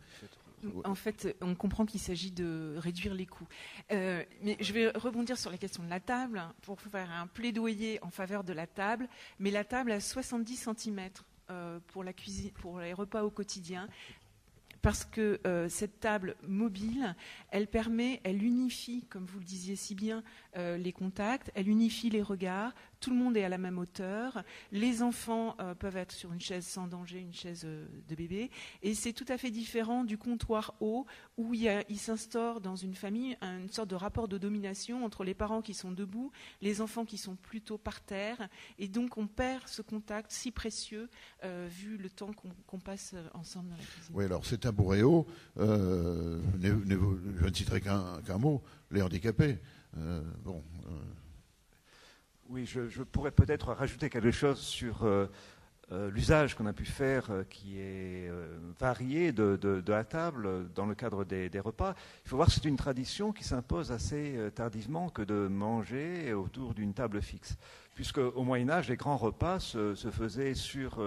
En fait, on comprend qu'il s'agit de réduire les coûts. Mais je vais rebondir sur la question de la table pour faire un plaidoyer en faveur de la table. Mais la table a 70 cm pour la cuisine, pour les repas au quotidien. Parce que cette table mobile, elle unifie, comme vous le disiez si bien, les contacts, elle unifie les regards, tout le monde est à la même hauteur, les enfants peuvent être sur une chaise sans danger, une chaise de bébé, et c'est tout à fait différent du comptoir haut, où il s'instaure dans une famille une sorte de rapport de domination entre les parents qui sont debout, les enfants qui sont plutôt par terre, et donc on perd ce contact si précieux, vu le temps qu'on passe ensemble dans la cuisine. Oui, alors c'est tabouret haut, je ne citerai qu'un mot, les handicapés. Oui, je pourrais peut-être rajouter quelque chose sur l'usage qu'on a pu faire, qui est varié de la table dans le cadre des repas. Il faut voir que c'est une tradition qui s'impose assez tardivement que de manger autour d'une table fixe. Puisque au Moyen-Âge, les grands repas se faisaient sur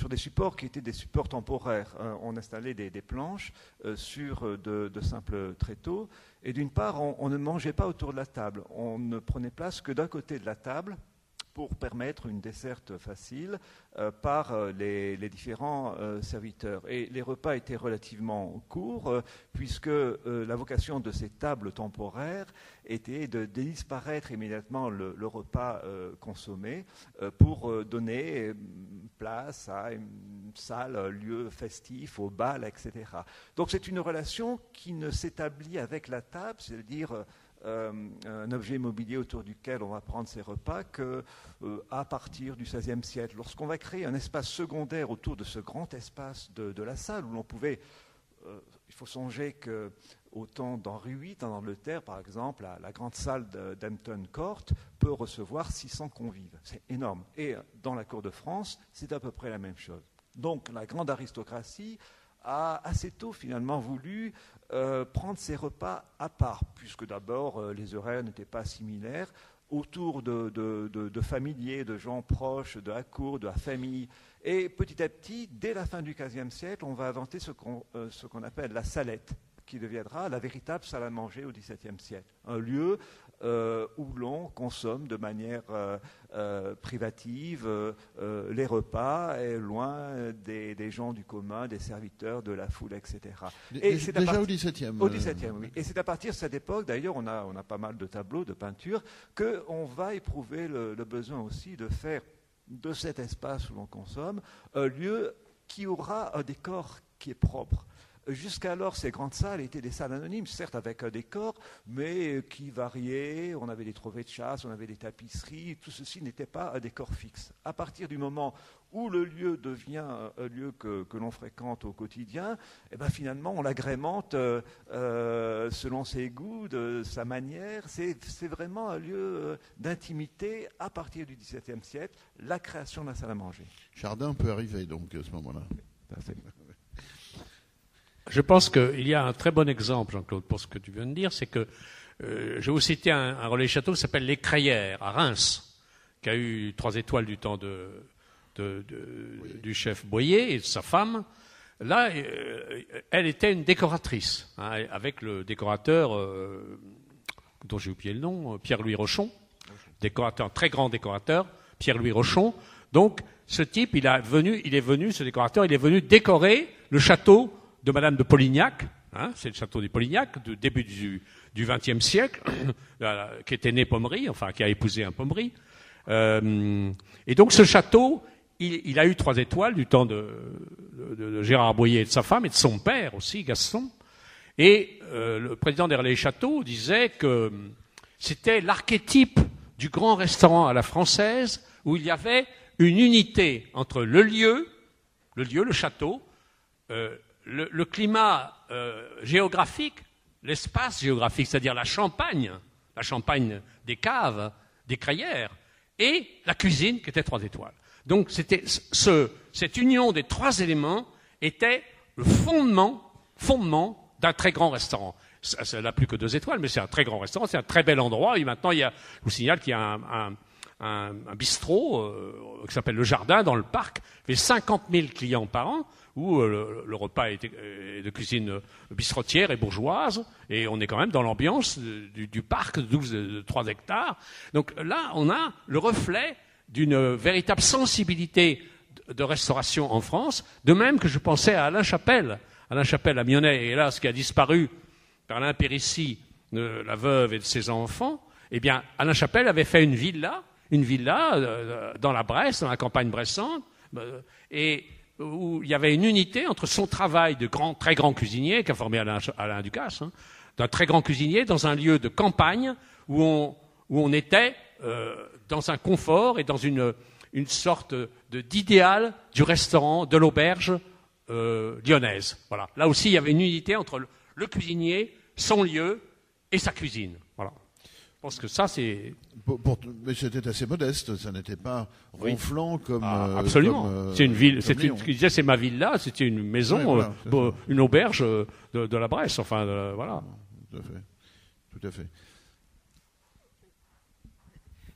des supports qui étaient des supports temporaires. On installait des planches sur de simples tréteaux. Et d'une part, on ne mangeait pas autour de la table. On ne prenait place que d'un côté de la table pour permettre une desserte facile par les différents serviteurs. Et les repas étaient relativement courts, puisque la vocation de ces tables temporaires était de disparaître immédiatement le repas consommé pour donner place à une salle, lieu festif, au bal, etc. Donc c'est une relation qui ne s'établit avec la table, c'est-à-dire un objet immobilier autour duquel on va prendre ses repas qu'à partir du XVIe siècle. Lorsqu'on va créer un espace secondaire autour de ce grand espace de la salle où l'on pouvait... il faut songer qu'au temps d'Henri VIII, en Angleterre, par exemple, la grande salle d'Hampton Court peut recevoir 600 convives. C'est énorme. Et dans la cour de France, c'est à peu près la même chose. Donc la grande aristocratie a assez tôt finalement voulu prendre ses repas à part, puisque d'abord les horaires n'étaient pas similaires, autour de familiers, de gens proches, de la cour, de la famille. Et petit à petit, dès la fin du XVe siècle, on va inventer ce qu'on appelle la salette, qui deviendra la véritable salle à manger au XVIIe siècle. Un lieu où l'on consomme de manière privative les repas, et loin des gens du commun, des serviteurs, de la foule, etc. Et c'est déjà au XVIIe. Au XVIIe, oui. Et c'est à partir de cette époque, d'ailleurs, on a pas mal de tableaux, de peintures, qu'on va éprouver le besoin aussi de faire de cet espace où l'on consomme un lieu qui aura un décor qui est propre. Jusqu'alors, ces grandes salles étaient des salles anonymes, certes avec un décor, mais qui variait. On avait des trophées de chasse, on avait des tapisseries. Tout ceci n'était pas un décor fixe. À partir du moment où le lieu devient un lieu que l'on fréquente au quotidien, et ben finalement, on l'agrémente selon ses goûts, de sa manière. C'est vraiment un lieu d'intimité à partir du XVIIe siècle, la création de la salle à manger. Chardin peut arriver donc à ce moment-là. Parfait. Je pense qu'il y a un très bon exemple, Jean-Claude, pour ce que tu viens de dire, c'est que je vais vous citer un relais château qui s'appelle Les Crayères, à Reims, qui a eu 3 étoiles du temps du chef Boyer et de sa femme. Là, elle était une décoratrice, hein, avec le décorateur, dont j'ai oublié le nom, Pierre-Louis Rochon, décorateur, très grand décorateur, Pierre-Louis Rochon. Donc, ce type, ce décorateur, il est venu décorer le château de Madame de Polignac, hein, c'est le château de Polignac, du début du XXe siècle, qui était né Pommery, enfin qui a épousé un Pommery. Et donc ce château, il a eu 3 étoiles du temps de Gérard Boyer et de sa femme, et de son père aussi, Gaston. Et le président des Relais Châteaux disait que c'était l'archétype du grand restaurant à la française, où il y avait une unité entre le lieu, le château, le climat géographique, l'espace géographique, c'est-à-dire la Champagne des caves, des crayères, et la cuisine qui était 3 étoiles. Donc c'était cette union des 3 éléments était le fondement d'un très grand restaurant. Ça n'a plus que 2 étoiles, mais c'est un très grand restaurant, c'est un très bel endroit. Et maintenant, je vous signale qu'il y a un bistrot qui s'appelle Le Jardin dans le parc, fait 50 000 clients par an, où le repas est de cuisine bistrotière et bourgeoise, et on est quand même dans l'ambiance du parc de 3 hectares. Donc là, on a le reflet d'une véritable sensibilité de restauration en France, de même que je pensais à Alain Chapelle à Mionnet, et hélas, qui a disparu par l'impéritie de la veuve et de ses enfants. Eh bien, Alain Chapelle avait fait une villa dans la Bresse, dans la campagne bressante, et où il y avait une unité entre son travail de très grand cuisinier, qui a formé Alain Ducasse, hein, d'un très grand cuisinier dans un lieu de campagne où on était dans un confort et dans une sorte d'idéal du restaurant, de l'auberge lyonnaise. Voilà. Là aussi, il y avait une unité entre le cuisinier, son lieu et sa cuisine. Voilà. Je pense que ça, c'est... Mais c'était assez modeste, ça n'était pas ronflant comme... absolument. C'est une ville, c'est ma villa, c'était une maison, ouais, voilà, une auberge de la Bresse, enfin, voilà. Tout à fait.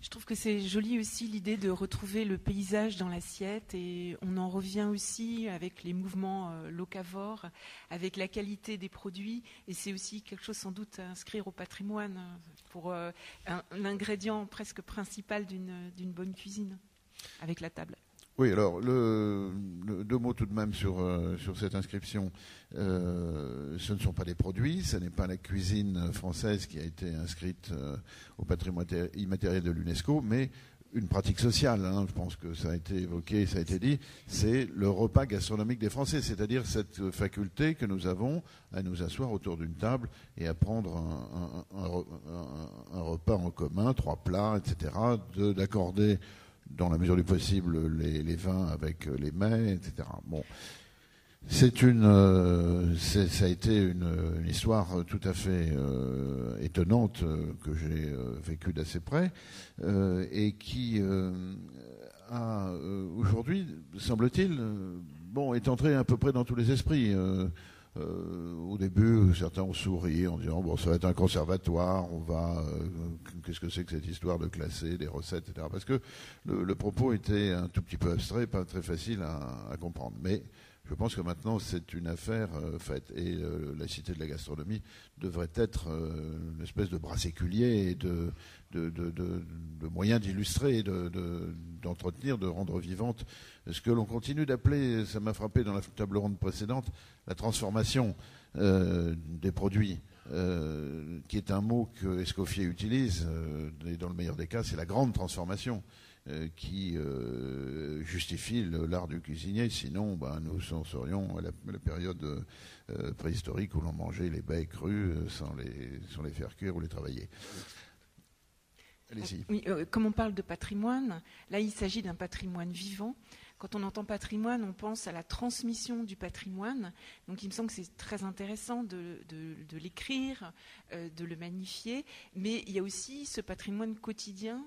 Je trouve que c'est joli aussi l'idée de retrouver le paysage dans l'assiette, et on en revient aussi avec les mouvements locavores, avec la qualité des produits, et c'est aussi quelque chose sans doute à inscrire au patrimoine pour l'ingrédient presque principal d'une bonne cuisine, avec la table. Oui, alors, 2 mots tout de même sur cette inscription. Ce ne sont pas des produits, ce n'est pas la cuisine française qui a été inscrite au patrimoine immatériel de l'UNESCO, mais une pratique sociale, hein, je pense que ça a été évoqué, ça a été dit, c'est le repas gastronomique des Français, c'est-à-dire cette faculté que nous avons à nous asseoir autour d'une table et à prendre un repas en commun, 3 plats, etc., d'accorder dans la mesure du possible les vins avec les mets, etc. Bon, ça a été une histoire tout à fait étonnante que j'ai vécue d'assez près et qui a aujourd'hui, semble-t-il, est entrée à peu près dans tous les esprits. Au début, certains ont souri en disant bon, ça va être un conservatoire, qu'est-ce que c'est que cette histoire de classer des recettes, etc. Parce que le propos était un tout petit peu abstrait, pas très facile à comprendre. Mais Je pense que maintenant c'est une affaire faite. Et la Cité de la gastronomie devrait être une espèce de bras séculier et de moyens d'illustrer, d'entretenir, de rendre vivante ce que l'on continue d'appeler, ça m'a frappé dans la table ronde précédente, la transformation des produits. Qui est un mot que Escoffier utilise, et dans le meilleur des cas, c'est la grande transformation qui justifie l'art du cuisinier. Sinon, nous serions à la période préhistorique où l'on mangeait les baies crues sans les faire cuire ou les travailler. Allez-y. Oui, comme on parle de patrimoine, là il s'agit d'un patrimoine vivant. Quand on entend patrimoine, on pense à la transmission du patrimoine. Donc il me semble que c'est très intéressant de l'écrire, de le magnifier. Mais il y a aussi ce patrimoine quotidien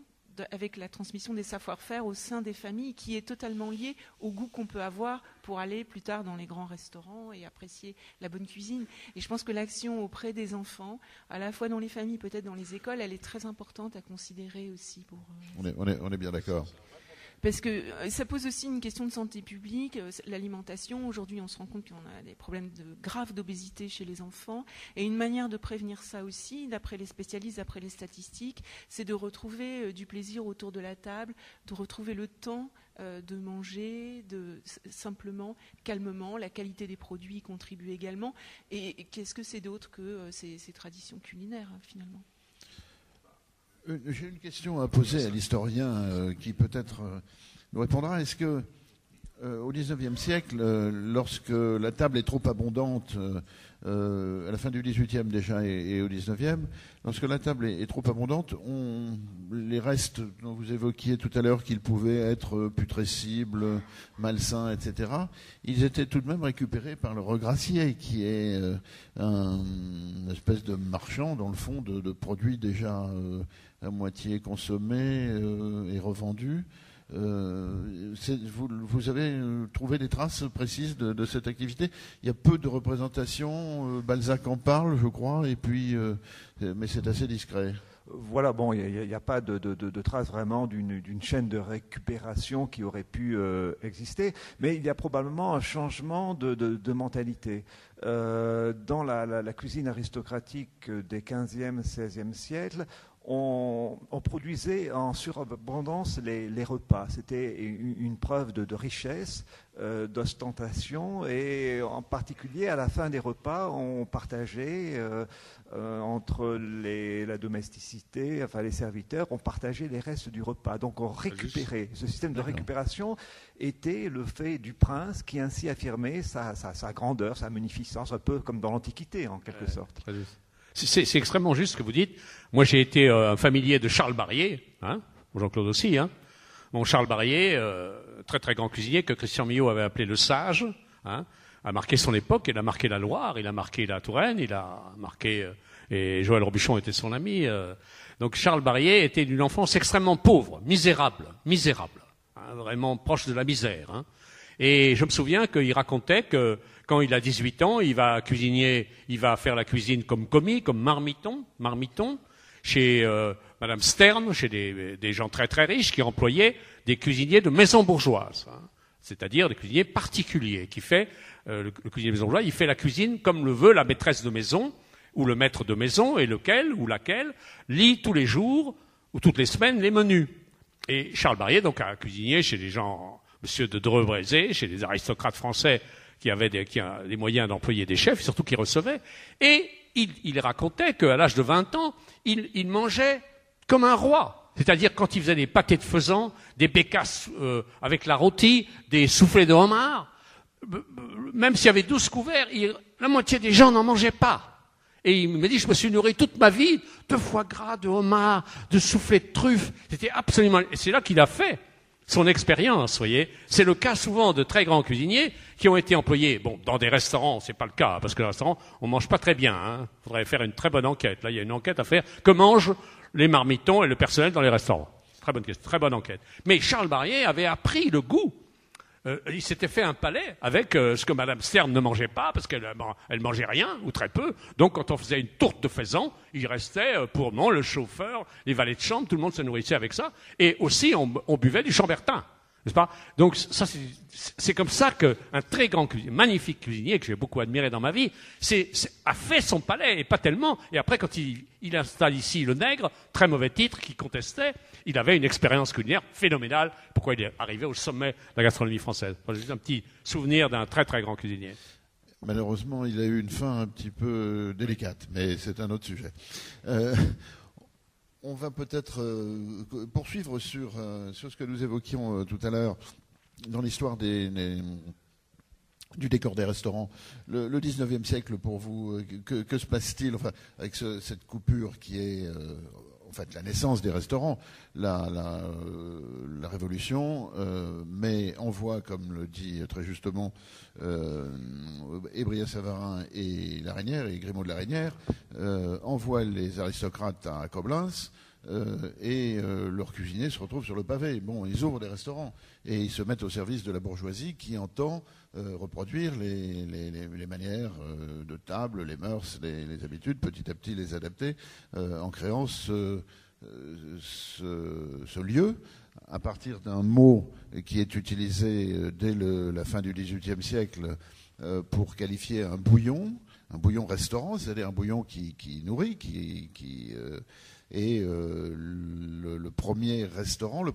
avec la transmission des savoir-faire au sein des familles qui est totalement lié au goût qu'on peut avoir pour aller plus tard dans les grands restaurants et apprécier la bonne cuisine. Et je pense que l'action auprès des enfants, à la fois dans les familles, peut-être dans les écoles, elle est très importante à considérer aussi. On est bien d'accord. Parce que ça pose aussi une question de santé publique, l'alimentation. Aujourd'hui, on se rend compte qu'on a des problèmes graves d'obésité chez les enfants. Et une manière de prévenir ça aussi, d'après les spécialistes, d'après les statistiques, c'est de retrouver du plaisir autour de la table, de retrouver le temps de manger, simplement, calmement. La qualité des produits y contribue également. Et qu'est-ce que c'est d'autre que ces traditions culinaires, finalement ? J'ai une question à poser à l'historien qui peut-être nous répondra. Est-ce que au XIXe siècle, lorsque la table est trop abondante, à la fin du XVIIIe déjà et au XIXe, lorsque la table est trop abondante, les restes dont vous évoquiez tout à l'heure qu'ils pouvaient être putrescibles, malsains, etc., ils étaient tout de même récupérés par le regracier, qui est une espèce de marchand, dans le fond, de produits déjà à moitié consommés et revendus. Vous avez trouvé des traces précises de cette activité. Il y a peu de représentations. Balzac en parle, je crois, et puis, mais c'est assez discret. Voilà, bon, il n'y a pas de traces vraiment d'une chaîne de récupération qui aurait pu exister, mais il y a probablement un changement de mentalité. Dans la cuisine aristocratique des 15e, 16e siècles, on produisait en surabondance les repas. C'était une preuve de richesse, d'ostentation, et en particulier à la fin des repas, on partageait entre la domesticité, enfin les serviteurs, on partageait les restes du repas. Donc on récupérait. Ce système de récupération était le fait du prince qui ainsi affirmait sa grandeur, sa magnificence, un peu comme dans l'Antiquité en quelque sorte. Très juste. C'est extrêmement juste ce que vous dites. Moi, j'ai été un familier de Charles Barrier, Jean-Claude aussi. Bon, Charles Barrier, très très grand cuisinier que Christian Millot avait appelé le sage, a marqué son époque. Il a marqué la Loire, il a marqué la Touraine, il a marqué et Joël Robuchon était son ami. Donc Charles Barrier était d'une enfance extrêmement pauvre, misérable, vraiment proche de la misère. Et je me souviens qu'il racontait que quand il a 18 ans, il va faire la cuisine comme commis, comme marmiton, chez Madame Stern, chez des gens très très riches qui employaient des cuisiniers de maison bourgeoise, c'est-à-dire des cuisiniers particuliers. Qui fait le cuisinier de maison bourgeoise, il fait la cuisine comme le veut la maîtresse de maison ou le maître de maison, et lequel ou laquelle lit tous les jours ou toutes les semaines les menus. Et Charles Barrier donc a cuisiné chez des gens, Monsieur de Dreux-Brézé, chez des aristocrates français qui avaient des moyens d'employer des chefs, et surtout qui recevaient. Et il racontait qu'à l'âge de 20 ans, il mangeait comme un roi. C'est-à-dire quand il faisait des pâtés de faisan, des bécasses avec la rôtie, des soufflets de homard, même s'il y avait 12 couverts, la moitié des gens n'en mangeaient pas. Et il me dit, je me suis nourri toute ma vie de foie gras, de homard, de soufflets de truffes. C'était absolument... Et c'est là qu'il a fait son expérience, vous voyez. C'est le cas souvent de très grands cuisiniers qui ont été employés, dans des restaurants, c'est pas le cas, parce que les restaurants, on mange pas très bien, Faudrait faire une très bonne enquête. Là, il y a une enquête à faire. Que mangent les marmitons et le personnel dans les restaurants? Très bonne question, très bonne enquête. Mais Charles Barrier avait appris le goût. Il s'était fait un palais avec ce que Madame Stern ne mangeait pas, parce qu'elle mangeait rien, ou très peu. Donc, quand on faisait une tourte de faisan, il restait pour le chauffeur, les valets de chambre, tout le monde se nourrissait avec ça. Et aussi, on buvait du chambertin. N'est-ce pas? Donc ça, c'est comme ça qu'un très grand cuisinier, magnifique cuisinier que j'ai beaucoup admiré dans ma vie, a fait son palais, et pas tellement. Et après, quand il installe ici Le Nègre, très mauvais titre, qui contestait, il avait une expérience culinaire phénoménale. Pourquoi il est arrivé au sommet de la gastronomie française? J'ai juste un petit souvenir d'un très très grand cuisinier. Malheureusement, il a eu une fin un petit peu délicate, mais c'est un autre sujet. On va peut-être poursuivre sur ce que nous évoquions tout à l'heure dans l'histoire du décor des restaurants. Le 19e siècle, pour vous, que se passe-t-il avec cette coupure qui est en fait la naissance des restaurants, la Révolution, mais on voit, comme le dit très justement Brillat-Savarin et Lareynière, et Grimaud de Lareynière, envoient les aristocrates à Coblentz, et leurs cuisiniers se retrouvent sur le pavé. Bon, ils ouvrent des restaurants et ils se mettent au service de la bourgeoisie qui entend reproduire les manières de table, les mœurs, les habitudes, petit à petit les adapter en créant ce lieu à partir d'un mot qui est utilisé dès la fin du XVIIIe siècle pour qualifier un bouillon restaurant, c'est-à-dire un bouillon qui nourrit, et le premier restaurant, la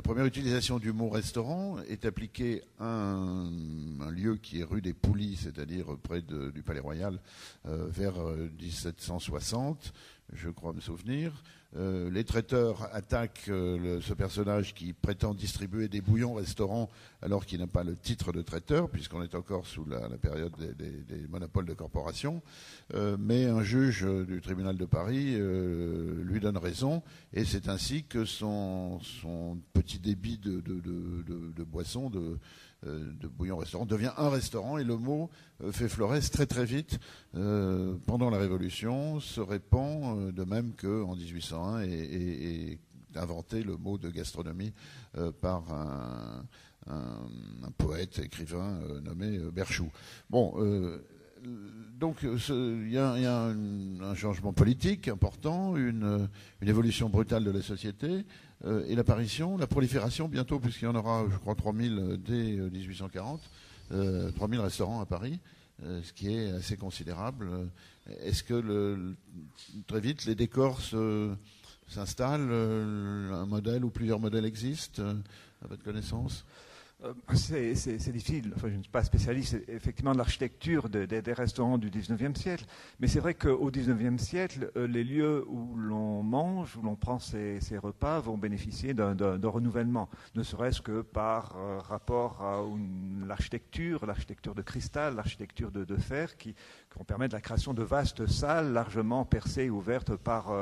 première utilisation du mot restaurant est appliquée à un lieu qui est rue des Poulies, c'est-à-dire près du Palais Royal, vers 1760, je crois me souvenir. Les traiteurs attaquent ce personnage qui prétend distribuer des bouillons restaurants alors qu'il n'a pas le titre de traiteur, puisqu'on est encore sous la période des monopoles de corporation. Mais un juge du tribunal de Paris lui donne raison, et c'est ainsi que son petit débit de boissons, de bouillon-restaurant devient un restaurant, et le mot fait florès très très vite pendant la Révolution, se répand de même qu'en 1801 est inventé le mot de gastronomie par un poète, écrivain nommé Berchoux. Bon, donc il y a un changement politique important, une évolution brutale de la société, et la prolifération bientôt, puisqu'il y en aura, je crois, 3000 dès 1840, 3000 restaurants à Paris, ce qui est assez considérable. Est-ce que très vite les décors s'installent, un modèle ou plusieurs modèles existent, à votre connaissance? C'est difficile. Enfin, je ne suis pas spécialiste effectivement de l'architecture des restaurants du 19e siècle, mais c'est vrai qu'au 19e siècle, les lieux où l'on mange, où l'on prend ses repas vont bénéficier d'un renouvellement, ne serait-ce que par rapport à l'architecture de cristal, l'architecture de fer, qui vont permettre la création de vastes salles largement percées et ouvertes par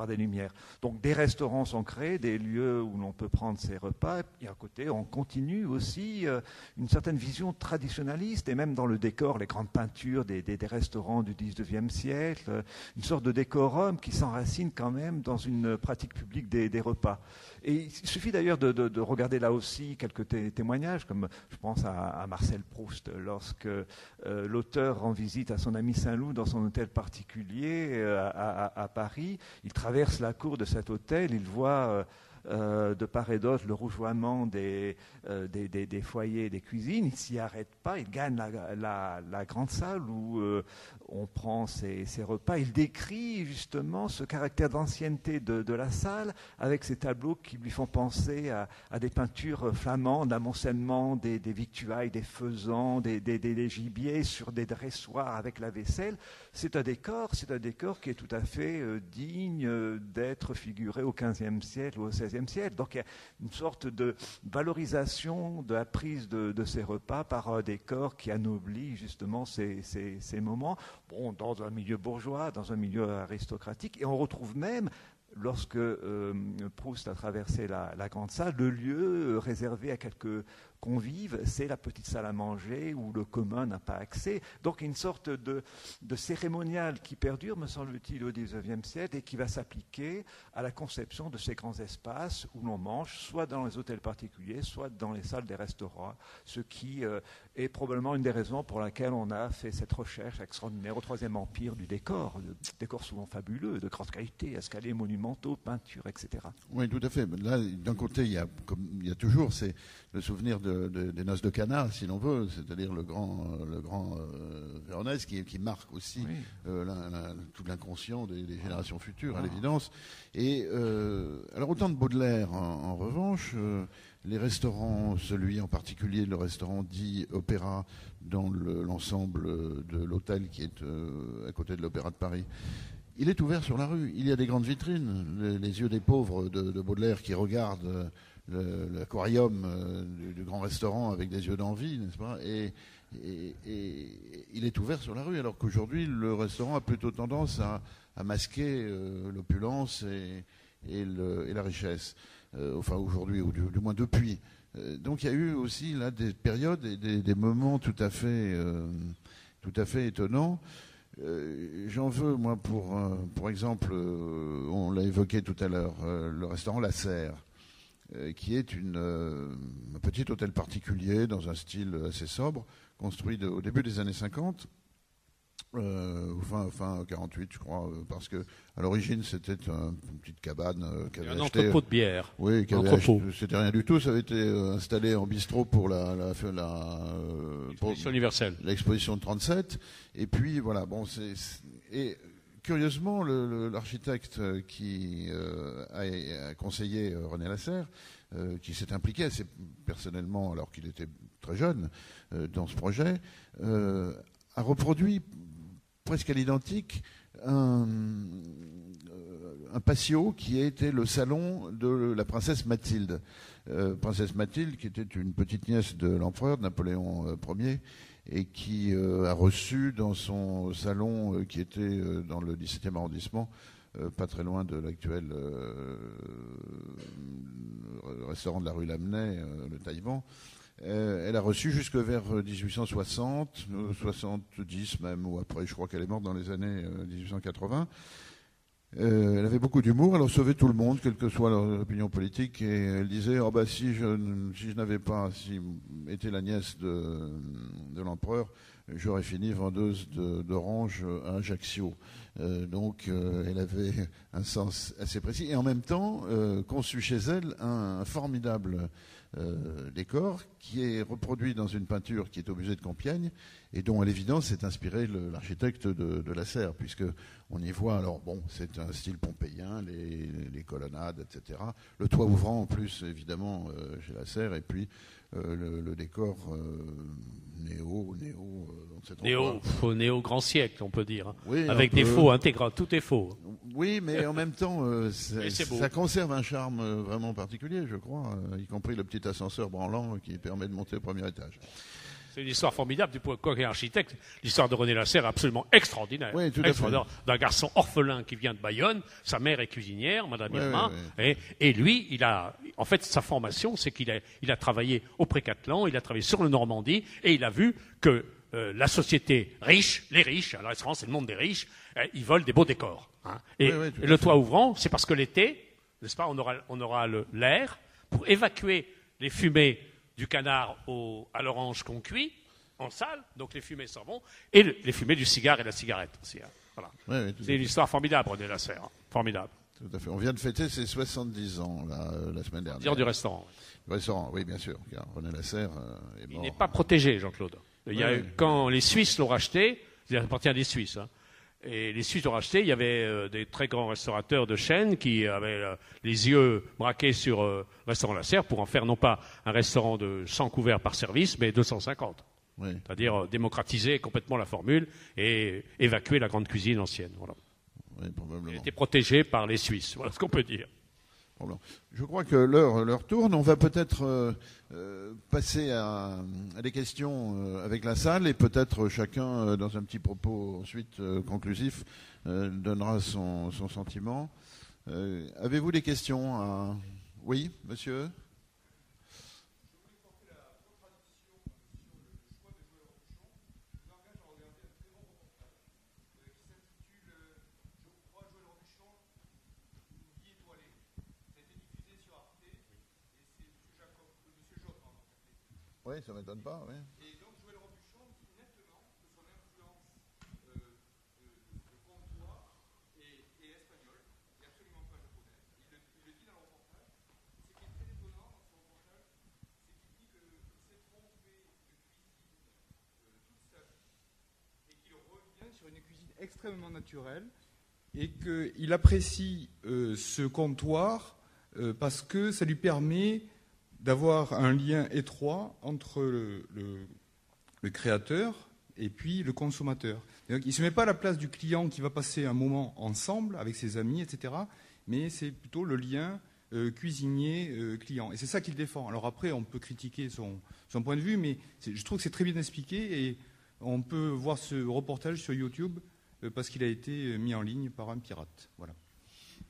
des lumières. Donc des restaurants sont créés, des lieux où l'on peut prendre ses repas, et à côté on continue aussi une certaine vision traditionnaliste, et même dans le décor, les grandes peintures des restaurants du 19e siècle, une sorte de décorum qui s'enracine quand même dans une pratique publique des repas. Et il suffit d'ailleurs de regarder là aussi quelques témoignages, comme je pense à Marcel Proust, lorsque l'auteur rend visite à son ami Saint-Loup dans son hôtel particulier à Paris. Il traverse la cour de cet hôtel, il voit de part et d'autre le rougeoiement des foyers et des cuisines. Il ne s'y arrête pas, il gagne la grande salle où on prend ses repas. Il décrit justement ce caractère d'ancienneté de la salle avec ces tableaux qui lui font penser à des peintures flamandes, l'amoncellement des victuailles, des faisans, des gibiers sur des dressoirs avec la vaisselle. C'est un décor qui est tout à fait digne d'être figuré au XVe siècle ou au XVIe siècle. Donc il y a une sorte de valorisation de la prise de ces repas par un décor qui anoblit justement ces moments. Bon, dans un milieu bourgeois, dans un milieu aristocratique, et on retrouve même, lorsque Proust a traversé la grande salle, le lieu réservé à quelques convives, c'est la petite salle à manger où le commun n'a pas accès. Donc une sorte de cérémonial qui perdure, me semble-t-il, au XIXe siècle et qui va s'appliquer à la conception de ces grands espaces où l'on mange, soit dans les hôtels particuliers, soit dans les salles des restaurants, ce qui est probablement une des raisons pour laquelle on a fait cette recherche extraordinaire au Troisième Empire du décor, décors souvent fabuleux, de grande qualité, escaliers monumentaux, peintures, etc. Oui, tout à fait. Là, d'un côté, il y a toujours le souvenir des noces de Cana, si l'on veut, c'est-à-dire le grand Véronèse qui marque aussi tout l'inconscient des générations futures, à l'évidence. Et alors, autant de Baudelaire, en revanche, les restaurants, celui en particulier, le restaurant dit Opéra, dans l'ensemble de l'hôtel qui est à côté de l'Opéra de Paris, il est ouvert sur la rue. Il y a des grandes vitrines, les yeux des pauvres de Baudelaire qui regardent l'aquarium du grand restaurant avec des yeux d'envie, n'est-ce pas, et il est ouvert sur la rue, alors qu'aujourd'hui, le restaurant a plutôt tendance à masquer l'opulence et la richesse. Enfin, aujourd'hui, ou du moins depuis. Donc, il y a eu aussi là des périodes et des moments tout à fait étonnants. J'en veux, moi, pour exemple, on l'a évoqué tout à l'heure, le restaurant La Serre, qui est un petit hôtel particulier dans un style assez sobre, construit au début des années 50, fin 48, je crois, parce que à l'origine c'était une petite cabane qu'avait un acheté, entrepôt de bière. oui, c'était rien du tout, ça avait été installé en bistrot pour l'exposition universelle, l'exposition de 37, et puis voilà, bon, et curieusement, l'architecte qui a conseillé René Lasserre, qui s'est impliqué assez personnellement, alors qu'il était très jeune, dans ce projet, a reproduit presque à l'identique un patio qui était le salon de la princesse Mathilde. Princesse Mathilde, qui était une petite nièce de l'empereur, de Napoléon Ier, et qui a reçu dans son salon, qui était dans le 17e arrondissement, pas très loin de l'actuel restaurant de la rue Lamennais, le Taïwan. Elle a reçu jusque vers 1860, 70 même, ou après, je crois qu'elle est morte dans les années 1880. Elle avait beaucoup d'humour, elle recevait tout le monde, quelle que soit leur opinion politique, et elle disait si je n'avais pas été la nièce de l'empereur, j'aurais fini vendeuse d'oranges à Ajaccio. Donc elle avait un sens assez précis, et en même temps conçu chez elle un formidable décor qui est reproduit dans une peinture qui est au musée de Compiègne et dont à l'évidence s'est inspiré l'architecte de Lasserre, puisque on y voit, alors bon, c'est un style pompéien, les colonnades, etc. Le toit ouvrant en plus, évidemment, chez Lasserre, et puis le décor néo grand siècle, on peut dire, oui, avec des faux intégraux, tout est faux. Oui, mais en même temps, ça conserve un charme vraiment particulier, je crois, y compris le petit ascenseur branlant qui permet de monter au premier étage. C'est une histoire formidable, du point quoi qu'un architecte. L'histoire de René Lasserre est absolument extraordinaire. Oui, tout à fait. D'un garçon orphelin qui vient de Bayonne, sa mère est cuisinière, Madame Irma, et lui, en fait, sa formation, c'est qu'il a travaillé au Pré-Catelan, il a travaillé sur le Normandie, et il a vu que la société riche, les riches, à la restaurant, c'est le monde des riches, ils veulent des beaux décors. Hein. Et le toit ouvrant, c'est parce que l'été, n'est-ce pas, on aura l'air pour évacuer les fumées du canard à l'orange qu'on cuit en salle, donc les fumées s'en vont, et les fumées du cigare et de la cigarette aussi. Hein. Voilà. C'est une histoire formidable, René Lasserre. Formidable. Tout à fait. On vient de fêter ses 70 ans la semaine dernière. Dire du restaurant. Du restaurant, oui, bien sûr. Car René Lasserre est mort. Il n'est pas protégé, Jean-Claude. Quand les Suisses l'ont racheté, il appartient des Suisses, hein, et les Suisses l'ont racheté, il y avait des très grands restaurateurs de chaîne qui avaient les yeux braqués sur le restaurant Lasserre pour en faire non pas un restaurant de 100 couverts par service, mais 250. Oui. C'est-à-dire démocratiser complètement la formule et évacuer la grande cuisine ancienne. Voilà. Oui, probablement. Il était protégé par les Suisses, voilà ce qu'on peut dire. Je crois que l'heure tourne. On va peut-être passer à des questions avec la salle, et peut-être chacun, dans un petit propos ensuite conclusif, donnera son sentiment. Avez-vous des questions Oui, monsieur ? Oui, ça ne m'étonne pas. Oui. Et donc Joël Robuchon dit nettement que son influence de comptoir est espagnole, et absolument pas japonaise. Il le dit dans le reportage. Ce qui est très étonnant dans son reportage, c'est qu'il dit qu'il s'est trompé de cuisine toute sa vie et qu'il revient sur une cuisine extrêmement naturelle et qu'il apprécie ce comptoir parce que ça lui permet d'avoir un lien étroit entre le créateur et puis le consommateur. Donc, il ne se met pas à la place du client qui va passer un moment ensemble avec ses amis, etc. Mais c'est plutôt le lien cuisinier-client. Et c'est ça qu'il défend. Alors après, on peut critiquer son point de vue, mais je trouve que c'est très bien expliqué et on peut voir ce reportage sur YouTube parce qu'il a été mis en ligne par un pirate. Voilà.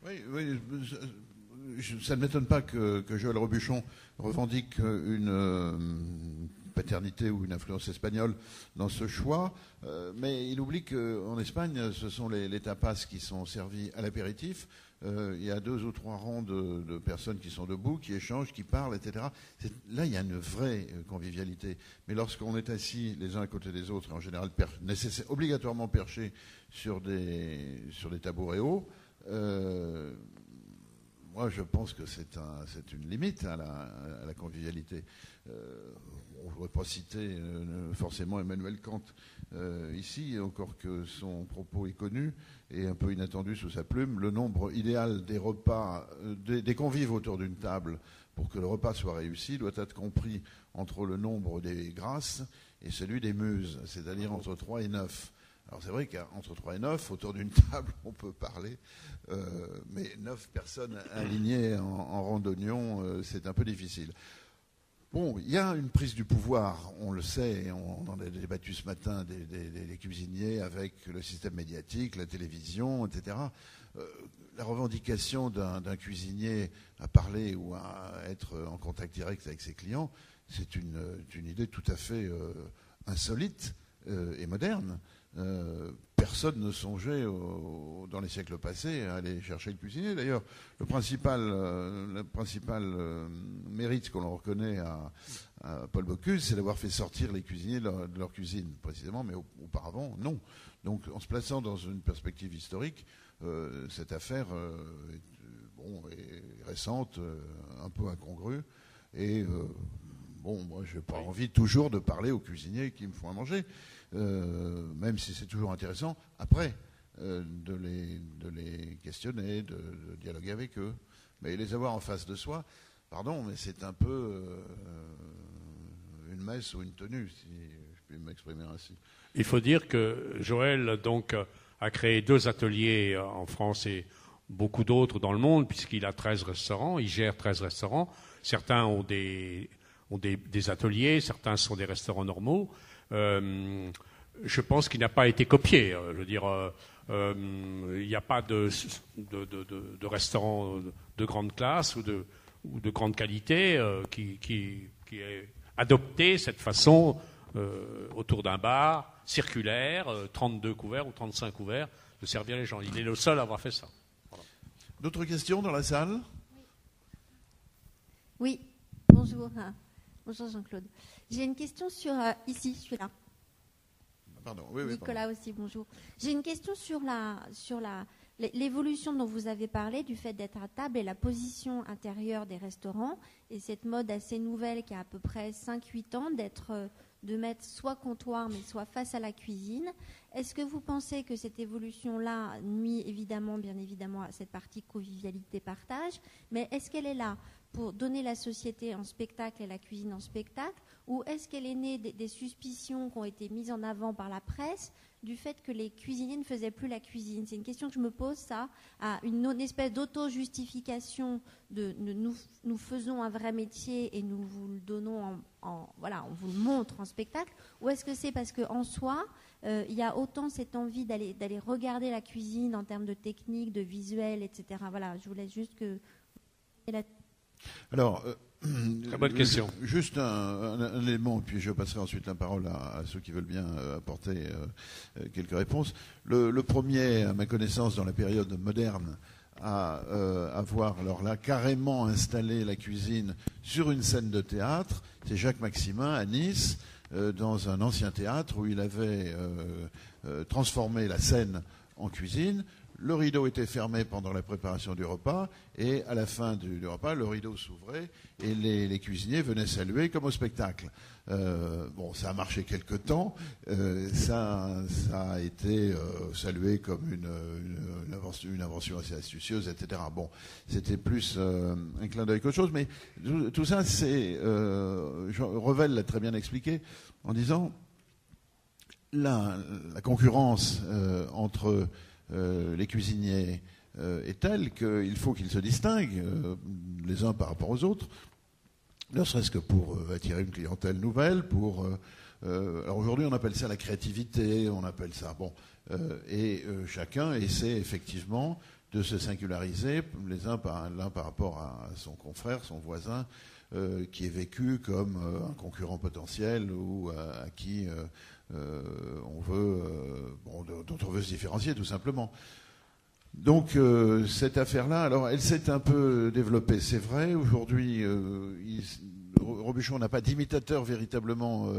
Oui, ça ne m'étonne pas que Joël Robuchon revendique une paternité ou une influence espagnole dans ce choix, mais il oublie qu'en Espagne, ce sont les tapas qui sont servis à l'apéritif. Il y a 2 ou 3 rangs de personnes qui sont debout, qui échangent, qui parlent, etc. Là, il y a une vraie convivialité. Mais lorsqu'on est assis les uns à côté des autres, en général obligatoirement perchés sur des tabourets hauts, moi, je pense que c'est une limite à la convivialité. On ne pourrait pas citer forcément Emmanuel Kant ici, encore que son propos est connu et un peu inattendu sous sa plume. Le nombre idéal des repas, des convives autour d'une table pour que le repas soit réussi doit être compris entre le nombre des grâces et celui des muses, c'est-à-dire entre 3 et 9. Alors c'est vrai qu'entre 3 et 9, autour d'une table, on peut parler, mais 9 personnes alignées en rang d'oignon, c'est un peu difficile. Bon, il y a une prise du pouvoir, on le sait, on en a débattu ce matin des cuisiniers avec le système médiatique, la télévision, etc. La revendication d'un cuisinier à parler ou à être en contact direct avec ses clients, c'est une idée tout à fait insolite et moderne. Personne ne songeait dans les siècles passés à aller chercher le cuisinier. D'ailleurs, le principal mérite qu'on reconnaît à Paul Bocuse, c'est d'avoir fait sortir les cuisiniers de leur cuisine, précisément, mais auparavant, non. Donc, en se plaçant dans une perspective historique, cette affaire est récente, un peu incongrue, et moi, je n'ai pas envie toujours de parler aux cuisiniers qui me font à manger. Même si c'est toujours intéressant, après, de les questionner, de dialoguer avec eux. Mais les avoir en face de soi, pardon, mais c'est un peu une messe ou une tenue, si je puis m'exprimer ainsi. Il faut dire que Joël donc, a créé 2 ateliers en France et beaucoup d'autres dans le monde, puisqu'il a 13 restaurants, il gère 13 restaurants. Certains ont des ateliers, certains sont des restaurants normaux. Je pense qu'il n'a pas été copié. Je veux dire, il n'y a pas de restaurant de grande classe ou de grande qualité qui ait adopté cette façon autour d'un bar circulaire, 32 couverts ou 35 couverts, de servir les gens. Il est le seul à avoir fait ça. Voilà. D'autres questions dans la salle ? Oui, bonjour. Bonjour Jean-Claude. J'ai une question sur ici, celui-là. Pardon. Oui, Nicolas pardon. aussi, bonjour. J'ai une question sur l'évolution dont vous avez parlé, du fait d'être à table et la position intérieure des restaurants, et cette mode assez nouvelle qui a à peu près 5-8 ans, de mettre soit comptoir, mais soit face à la cuisine. Est-ce que vous pensez que cette évolution-là nuit bien évidemment à cette partie convivialité-partage, mais est-ce qu'elle est là pour donner la société en spectacle et la cuisine en spectacle, ou est-ce qu'elle est née des suspicions qui ont été mises en avant par la presse du fait que les cuisiniers ne faisaient plus la cuisine? C'est une question que je me pose, ça, à une espèce d'auto-justification de nous faisons un vrai métier et nous vous le donnons on vous le montre en spectacle, ou est-ce que c'est parce qu'en soi, il y a autant cette envie d'aller regarder la cuisine en termes de technique, de visuel, etc. Voilà, je voulais juste que... Alors, très bonne question. Juste un élément, puis je passerai ensuite la parole à ceux qui veulent bien apporter quelques réponses. Le premier, à ma connaissance, dans la période moderne, à avoir alors là carrément installé la cuisine sur une scène de théâtre. C'est Jacques Maximin à Nice, dans un ancien théâtre où il avait transformé la scène en cuisine. Le rideau était fermé pendant la préparation du repas, et à la fin du repas, le rideau s'ouvrait et les cuisiniers venaient saluer comme au spectacle. Bon, ça a marché quelque temps, ça a été salué comme une invention assez astucieuse, etc. Bon, c'était plus un clin d'œil qu'autre chose, mais tout ça, c'est... Revel l'a très bien expliqué en disant la concurrence entre... les cuisiniers est telle qu'il faut qu'ils se distinguent les uns par rapport aux autres, ne serait-ce que pour attirer une clientèle nouvelle, alors aujourd'hui on appelle ça la créativité, on appelle ça, et chacun essaie effectivement de se singulariser l'un par rapport à son confrère, son voisin, qui est vécu comme un concurrent potentiel ou à qui on veut, dont on veut se différencier tout simplement. Donc cette affaire-là, alors elle s'est un peu développée, c'est vrai. Aujourd'hui, Robuchon n'a pas d'imitateur véritablement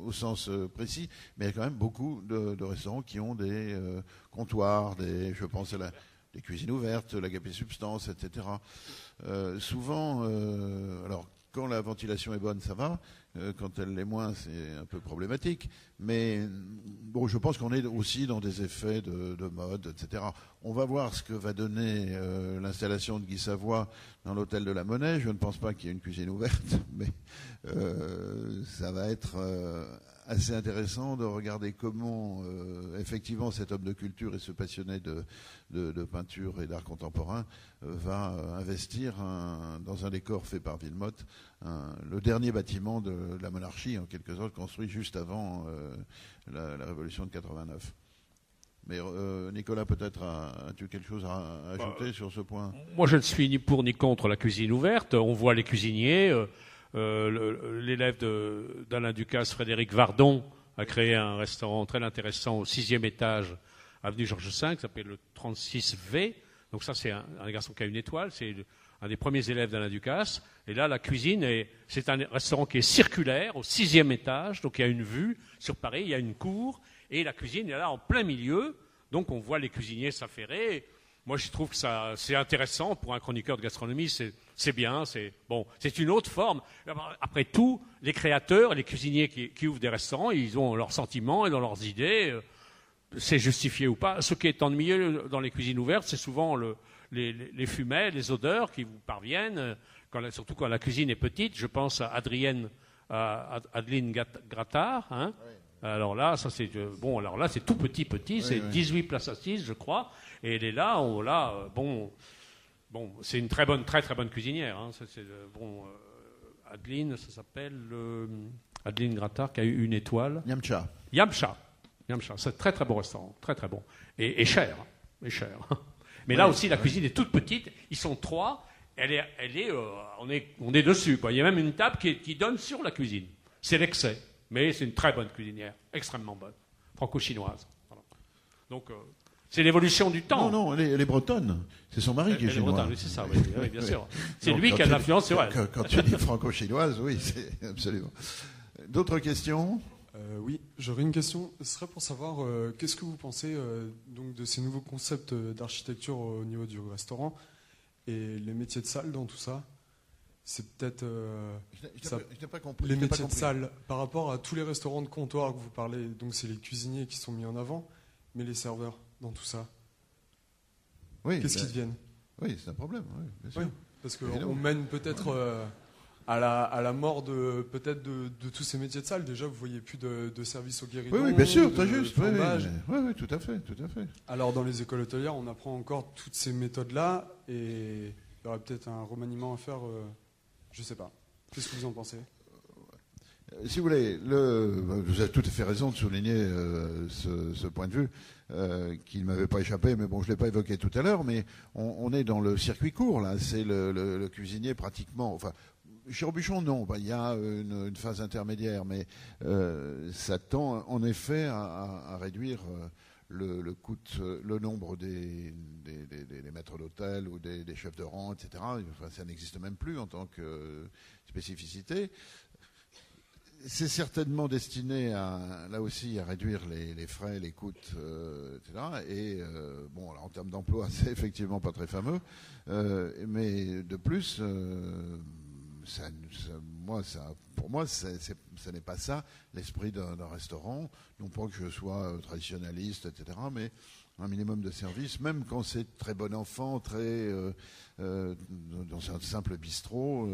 au sens précis, mais il y a quand même beaucoup de restaurants qui ont des comptoirs, je pense à des cuisines ouvertes, l'Agapé Substance, etc. Souvent, alors quand la ventilation est bonne, ça va. Quand elle l'est moins, c'est un peu problématique. Mais bon, je pense qu'on est aussi dans des effets de mode, etc. On va voir ce que va donner l'installation de Guy Savoy dans l'hôtel de la Monnaie. Je ne pense pas qu'il y ait une cuisine ouverte, mais ça va être assez intéressant de regarder comment effectivement cet homme de culture et ce passionné de peinture et d'art contemporain va investir dans un décor fait par Villemotte, le dernier bâtiment de la monarchie, en quelque sorte, construit juste avant la Révolution de 89. Mais Nicolas, peut-être as-tu quelque chose à ajouter sur ce point? Moi, je ne suis ni pour ni contre la cuisine ouverte. On voit les cuisiniers. L'élève d'Alain Ducasse, Frédéric Vardon, a créé un restaurant très intéressant au 6e étage, avenue Georges V, qui s'appelle le 36V. Donc ça, c'est un garçon qui a une étoile. C'est un des premiers élèves d'Alain Ducasse. Et là, la cuisine, c'est un restaurant qui est circulaire, au 6e étage. Donc il y a une vue sur Paris, il y a une cour. Et la cuisine est là en plein milieu. Donc on voit les cuisiniers s'affairer. Moi, je trouve que c'est intéressant pour un chroniqueur de gastronomie. C'est bien, c'est une autre forme. Après tout, les créateurs, les cuisiniers qui ouvrent des restaurants, ils ont leurs sentiments et leurs idées. C'est justifié ou pas. Ce qui est ennuyeux dans les cuisines ouvertes, c'est souvent les fumets, les odeurs qui vous parviennent, surtout quand la cuisine est petite. Je pense à Adeline Grattard. Hein. Oui. Alors là, ça c'est alors là c'est tout petit, c'est 18 places assises, je crois, et elle est là, c'est une très très bonne cuisinière. Hein. Adeline, ça s'appelle Adeline Grattard, qui a eu une étoile. Yamcha, c'est très très bon restaurant, très très bon, et cher. Mais là aussi, la cuisine est toute petite. Ils sont 3. On est dessus, quoi. Il y a même une table qui donne sur la cuisine. C'est l'excès. Mais c'est une très bonne cuisinière, extrêmement bonne, franco-chinoise. Voilà. Donc, c'est l'évolution du temps. Non, elle est bretonne. C'est son mari qui est chinois. Bretonne, oui, c'est ça, oui, bien sûr. C'est lui qui a de l'influence, c'est vrai. Quand tu dis franco-chinoise, oui, c'est absolument. D'autres questions? Oui, j'aurais une question. Ce serait pour savoir qu'est-ce que vous pensez donc de ces nouveaux concepts d'architecture au niveau du restaurant et les métiers de salle dans tout ça. C'est peut-être les métiers de salle par rapport à tous les restaurants de comptoir que vous parlez. Donc c'est les cuisiniers qui sont mis en avant, mais les serveurs dans tout ça. Oui, qu'est-ce qu'ils deviennent? Oui, c'est un problème. Oui, bien sûr. Oui, parce qu'on mène peut-être à la mort de tous ces métiers de salle. Déjà, vous voyez plus de services au guéridon. Oui, bien sûr, t'as juste. Oui, tout à fait. Alors dans les écoles hôtelières, on apprend encore toutes ces méthodes-là, et il y aurait peut-être un remaniement à faire. Je sais pas. Qu'est-ce que vous en pensez? Si vous voulez, vous avez tout à fait raison de souligner ce point de vue qui ne m'avait pas échappé, mais bon, je ne l'ai pas évoqué tout à l'heure, mais on est dans le circuit court, là. C'est le cuisinier pratiquement... Enfin, chez Robuchon, non. Il y a une phase intermédiaire, mais ça tend en effet à réduire le nombre des maîtres d'hôtel ou des chefs de rang, etc. Enfin, ça n'existe même plus en tant que spécificité. C'est certainement destiné là aussi à réduire les frais, les coûts, etc. Et bon, alors, en termes d'emploi, c'est effectivement pas très fameux, mais de plus, pour moi, ça n'est pas ça l'esprit d'un restaurant. Non pas que je sois traditionnaliste, etc., mais un minimum de service, même quand c'est très bon enfant, dans un simple bistrot,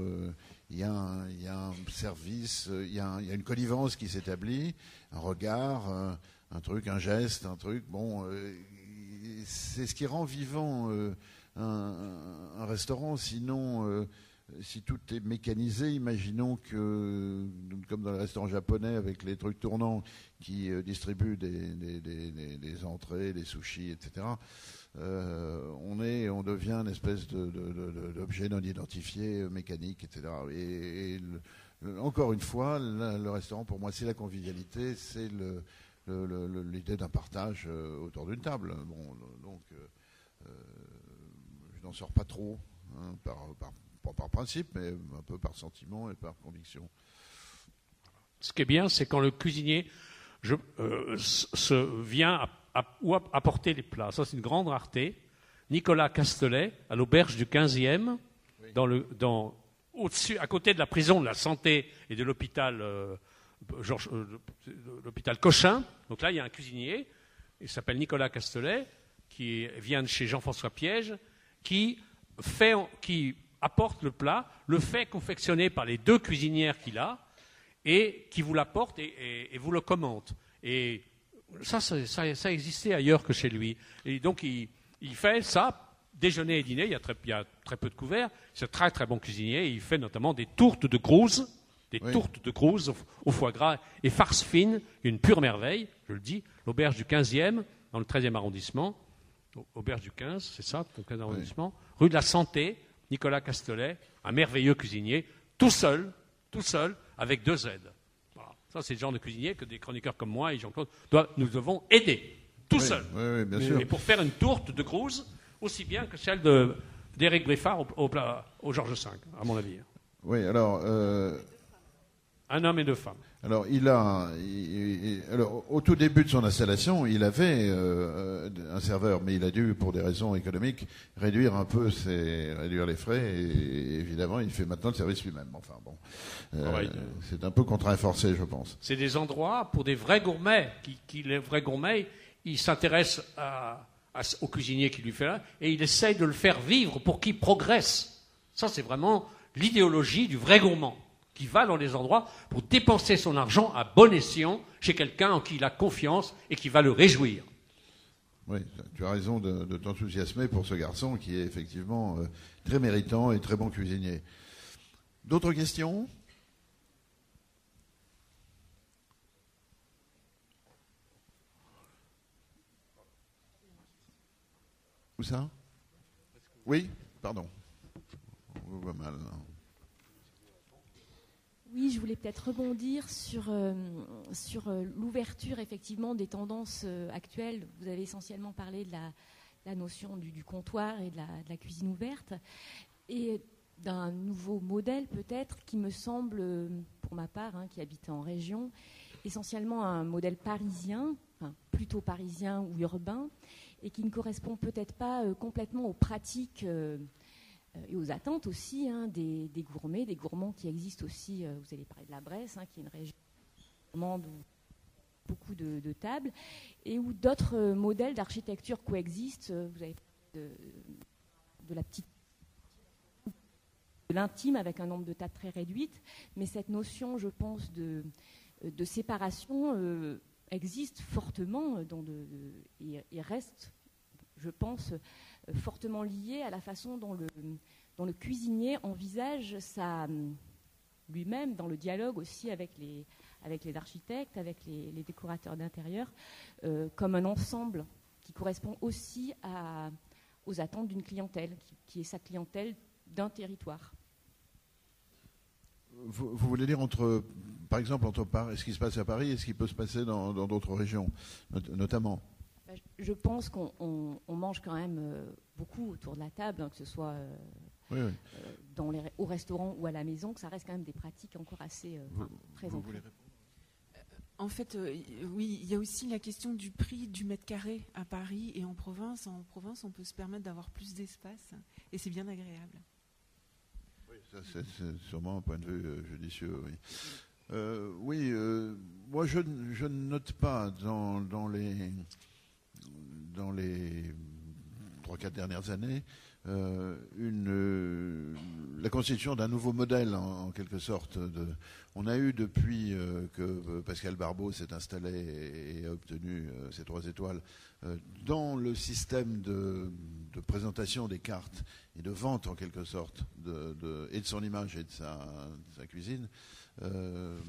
il y a un service, il y a une connivence qui s'établit, un regard, un truc, un geste, un truc. Bon, c'est ce qui rend vivant un restaurant. Sinon, si tout est mécanisé, imaginons que, comme dans les restaurants japonais avec les trucs tournants qui distribuent des entrées, des sushis, etc., on devient une espèce d'objet non identifié, mécanique, etc. Et encore une fois, le restaurant, pour moi, c'est la convivialité, c'est l'idée d'un partage autour d'une table. Bon, donc, je n'en sors pas trop, hein, pas par principe, mais un peu par sentiment et par conviction. Ce qui est bien, c'est quand le cuisinier vient apporter les plats. Ça, c'est une grande rareté. Nicolas Castelet, à l'auberge du 15e, oui. Au-dessus, à côté de la prison de la Santé et de l'hôpital l'hôpital Cochin. Donc là, il y a un cuisinier, il s'appelle Nicolas Castelet, qui vient de chez Jean-François Piège, qui apporte le plat, le fait confectionné par les 2 cuisinières qu'il a, et qui vous l'apporte et vous le commente. Et ça existait ailleurs que chez lui. Et donc, il fait ça, déjeuner et dîner, il y a très peu de couverts, c'est un très très bon cuisinier, et il fait notamment des tourtes de Grouze, tourtes de Grouze au foie gras et farce fine, une pure merveille, je le dis, l'auberge du 15e, dans le 13e arrondissement, auberge du 15, c'est ça, le 15e arrondissement, rue de la Santé, Nicolas Castelet, un merveilleux cuisinier, tout seul, avec 2 aides. Voilà. Ça, c'est le genre de cuisinier que des chroniqueurs comme moi et Jean-Claude, nous devons aider, seul. Oui, bien sûr. Et pour faire une tourte de Grouze, aussi bien que celle d'Éric Briffard au Georges V, à mon avis. Oui, alors... Un homme et 2 femmes. Alors, au tout début de son installation, il avait un serveur, mais il a dû, pour des raisons économiques, réduire les frais, et évidemment, il fait maintenant le service lui-même. Enfin bon, c'est un peu contraint forcé, je pense. C'est des endroits pour des vrais gourmets, les vrais gourmets, ils s'intéressent au cuisinier qui lui fait là, et il essaye de le faire vivre pour qu'il progresse. Ça, c'est vraiment l'idéologie du vrai gourmand, qui va dans les endroits pour dépenser son argent à bon escient chez quelqu'un en qui il a confiance et qui va le réjouir. Oui, tu as raison de t'enthousiasmer pour ce garçon qui est effectivement très méritant et très bon cuisinier. D'autres questions ? Où ça ? Oui, pardon. On voit mal. Oui, je voulais peut-être rebondir sur l'ouverture effectivement des tendances actuelles. Vous avez essentiellement parlé de la notion du comptoir et de la cuisine ouverte et d'un nouveau modèle peut-être qui me semble, pour ma part, qui habite en région, essentiellement un modèle parisien, plutôt parisien ou urbain, et qui ne correspond peut-être pas complètement aux pratiques et aux attentes aussi des gourmets, des gourmands qui existent aussi. Vous allez parler de la Bresse, qui est une région gourmande où beaucoup de tables, et où d'autres modèles d'architecture coexistent. Vous avez parlé de la petite, de l'intime avec un nombre de tables très réduites, mais cette notion, je pense, de séparation existe fortement et reste, je pense, fortement lié à la façon dont le cuisinier envisage lui-même, dans le dialogue aussi avec les architectes, avec les décorateurs d'intérieur, comme un ensemble qui correspond aussi aux attentes d'une clientèle, qui est sa clientèle d'un territoire. Vous voulez dire par exemple, entre ce qui se passe à Paris et ce qui peut se passer dans d'autres régions, notamment ? Je pense qu'on mange quand même beaucoup autour de la table, hein, que ce soit au restaurant ou à la maison, que ça reste quand même des pratiques encore assez présentes. En fait, oui, il y a aussi la question du prix du mètre carré à Paris et en province. En province, on peut se permettre d'avoir plus d'espace et c'est bien agréable. Oui, ça c'est sûrement un point de vue judicieux, oui. Moi je ne note pas dans les 3-4 dernières années la constitution d'un nouveau modèle en quelque sorte. On a eu depuis que Pascal Barbeau s'est installé et a obtenu ses 3 étoiles dans le système de présentation des cartes et de vente en quelque sorte et de son image et de sa cuisine,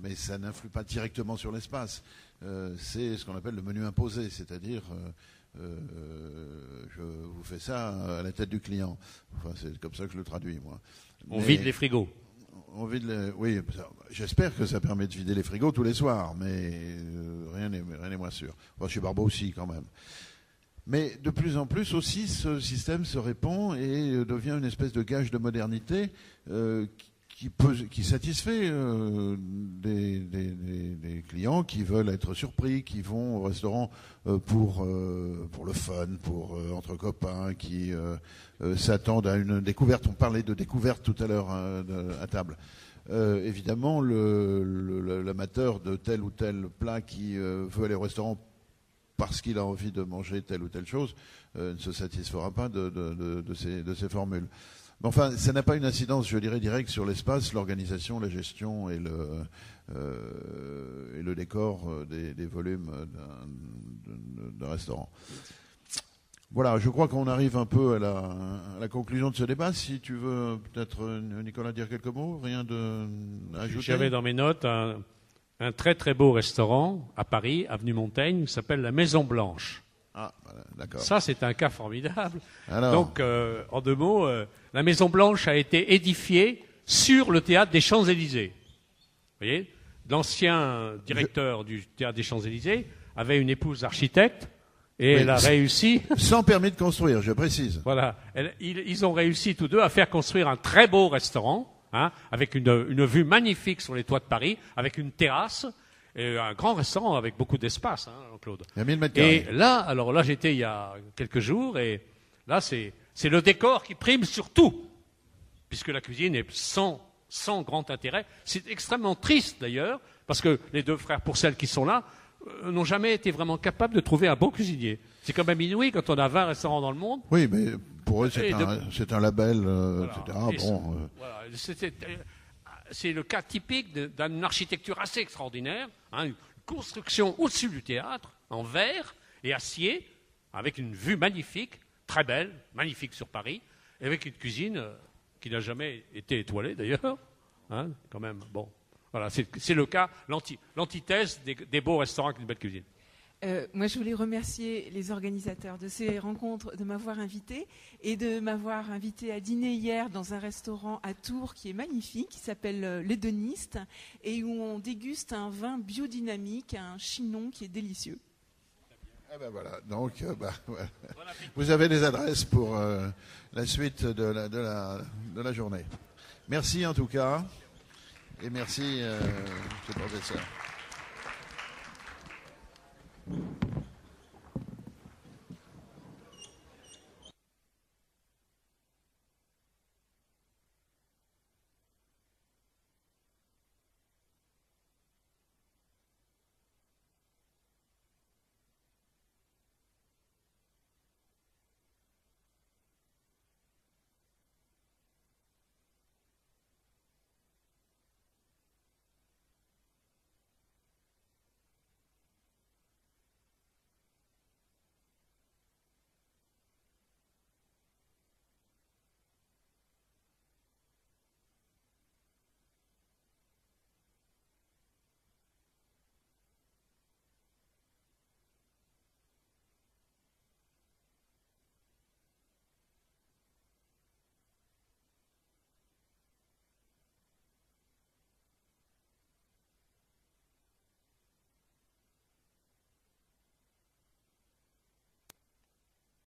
mais ça n'influe pas directement sur l'espace. C'est ce qu'on appelle le menu imposé, c'est-à-dire je vous fais ça à la tête du client. Enfin, c'est comme ça que je le traduis, moi. On vide les frigos. Oui, j'espère que ça permet de vider les frigos tous les soirs, mais rien n'est moins sûr. Enfin, chez Barbeau aussi, quand même. Mais de plus en plus aussi, ce système se répand et devient une espèce de gage de modernité qui satisfait des clients qui veulent être surpris, qui vont au restaurant pour le fun, pour entre copains, qui s'attendent à une découverte. On parlait de découverte tout à l'heure à table. Évidemment, l'amateur de tel ou tel plat qui veut aller au restaurant parce qu'il a envie de manger telle ou telle chose ne se satisfera pas de ces formules. Enfin, ça n'a pas une incidence, je dirais, directe sur l'espace, l'organisation, la gestion et le décor des volumes d'un restaurant. Voilà, je crois qu'on arrive un peu à la conclusion de ce débat. Si tu veux peut-être, Nicolas, dire quelques mots, rien à ajouter. J'avais dans mes notes un très très beau restaurant à Paris, avenue Montaigne, qui s'appelle la Maison Blanche. Ah, voilà, d'accord. Ça, c'est un cas formidable. Alors. Donc, en 2 mots, la Maison Blanche a été édifiée sur le théâtre des Champs-Élysées. Vous voyez, l'ancien directeur du théâtre des Champs-Élysées avait une épouse architecte et elle a réussi. Sans permis de construire, je précise. Voilà, ils ont réussi tous deux à faire construire un très beau restaurant, avec une vue magnifique sur les toits de Paris, avec une terrasse. Et un grand restaurant avec beaucoup d'espace, Claude. Il y a 1000 mètres carrés. Et là, j'étais il y a quelques jours, et là, c'est le décor qui prime sur tout, puisque la cuisine est sans grand intérêt. C'est extrêmement triste, d'ailleurs, parce que les 2 frères Pourcel qui sont là n'ont jamais été vraiment capables de trouver un bon cuisinier. C'est quand même inouï quand on a 20 restaurants dans le monde. Oui, mais pour eux, c'est un label, voilà, etc. Voilà, c'est le cas typique d'une architecture assez extraordinaire, une construction au-dessus du théâtre, en verre et acier, avec une vue magnifique, très belle, magnifique sur Paris, et avec une cuisine qui n'a jamais été étoilée d'ailleurs, quand même. Bon, voilà, c'est le cas, l'antithèse des beaux restaurants avec une belle cuisine. Moi, je voulais remercier les organisateurs de ces rencontres de m'avoir invité et de m'avoir invité à dîner hier dans un restaurant à Tours qui est magnifique, qui s'appelle L'Hédoniste, et où on déguste un vin biodynamique, un chinon qui est délicieux. Ah ben voilà, donc ouais. Vous avez les adresses pour la suite de la journée. Merci en tout cas, et merci, M. le professeur.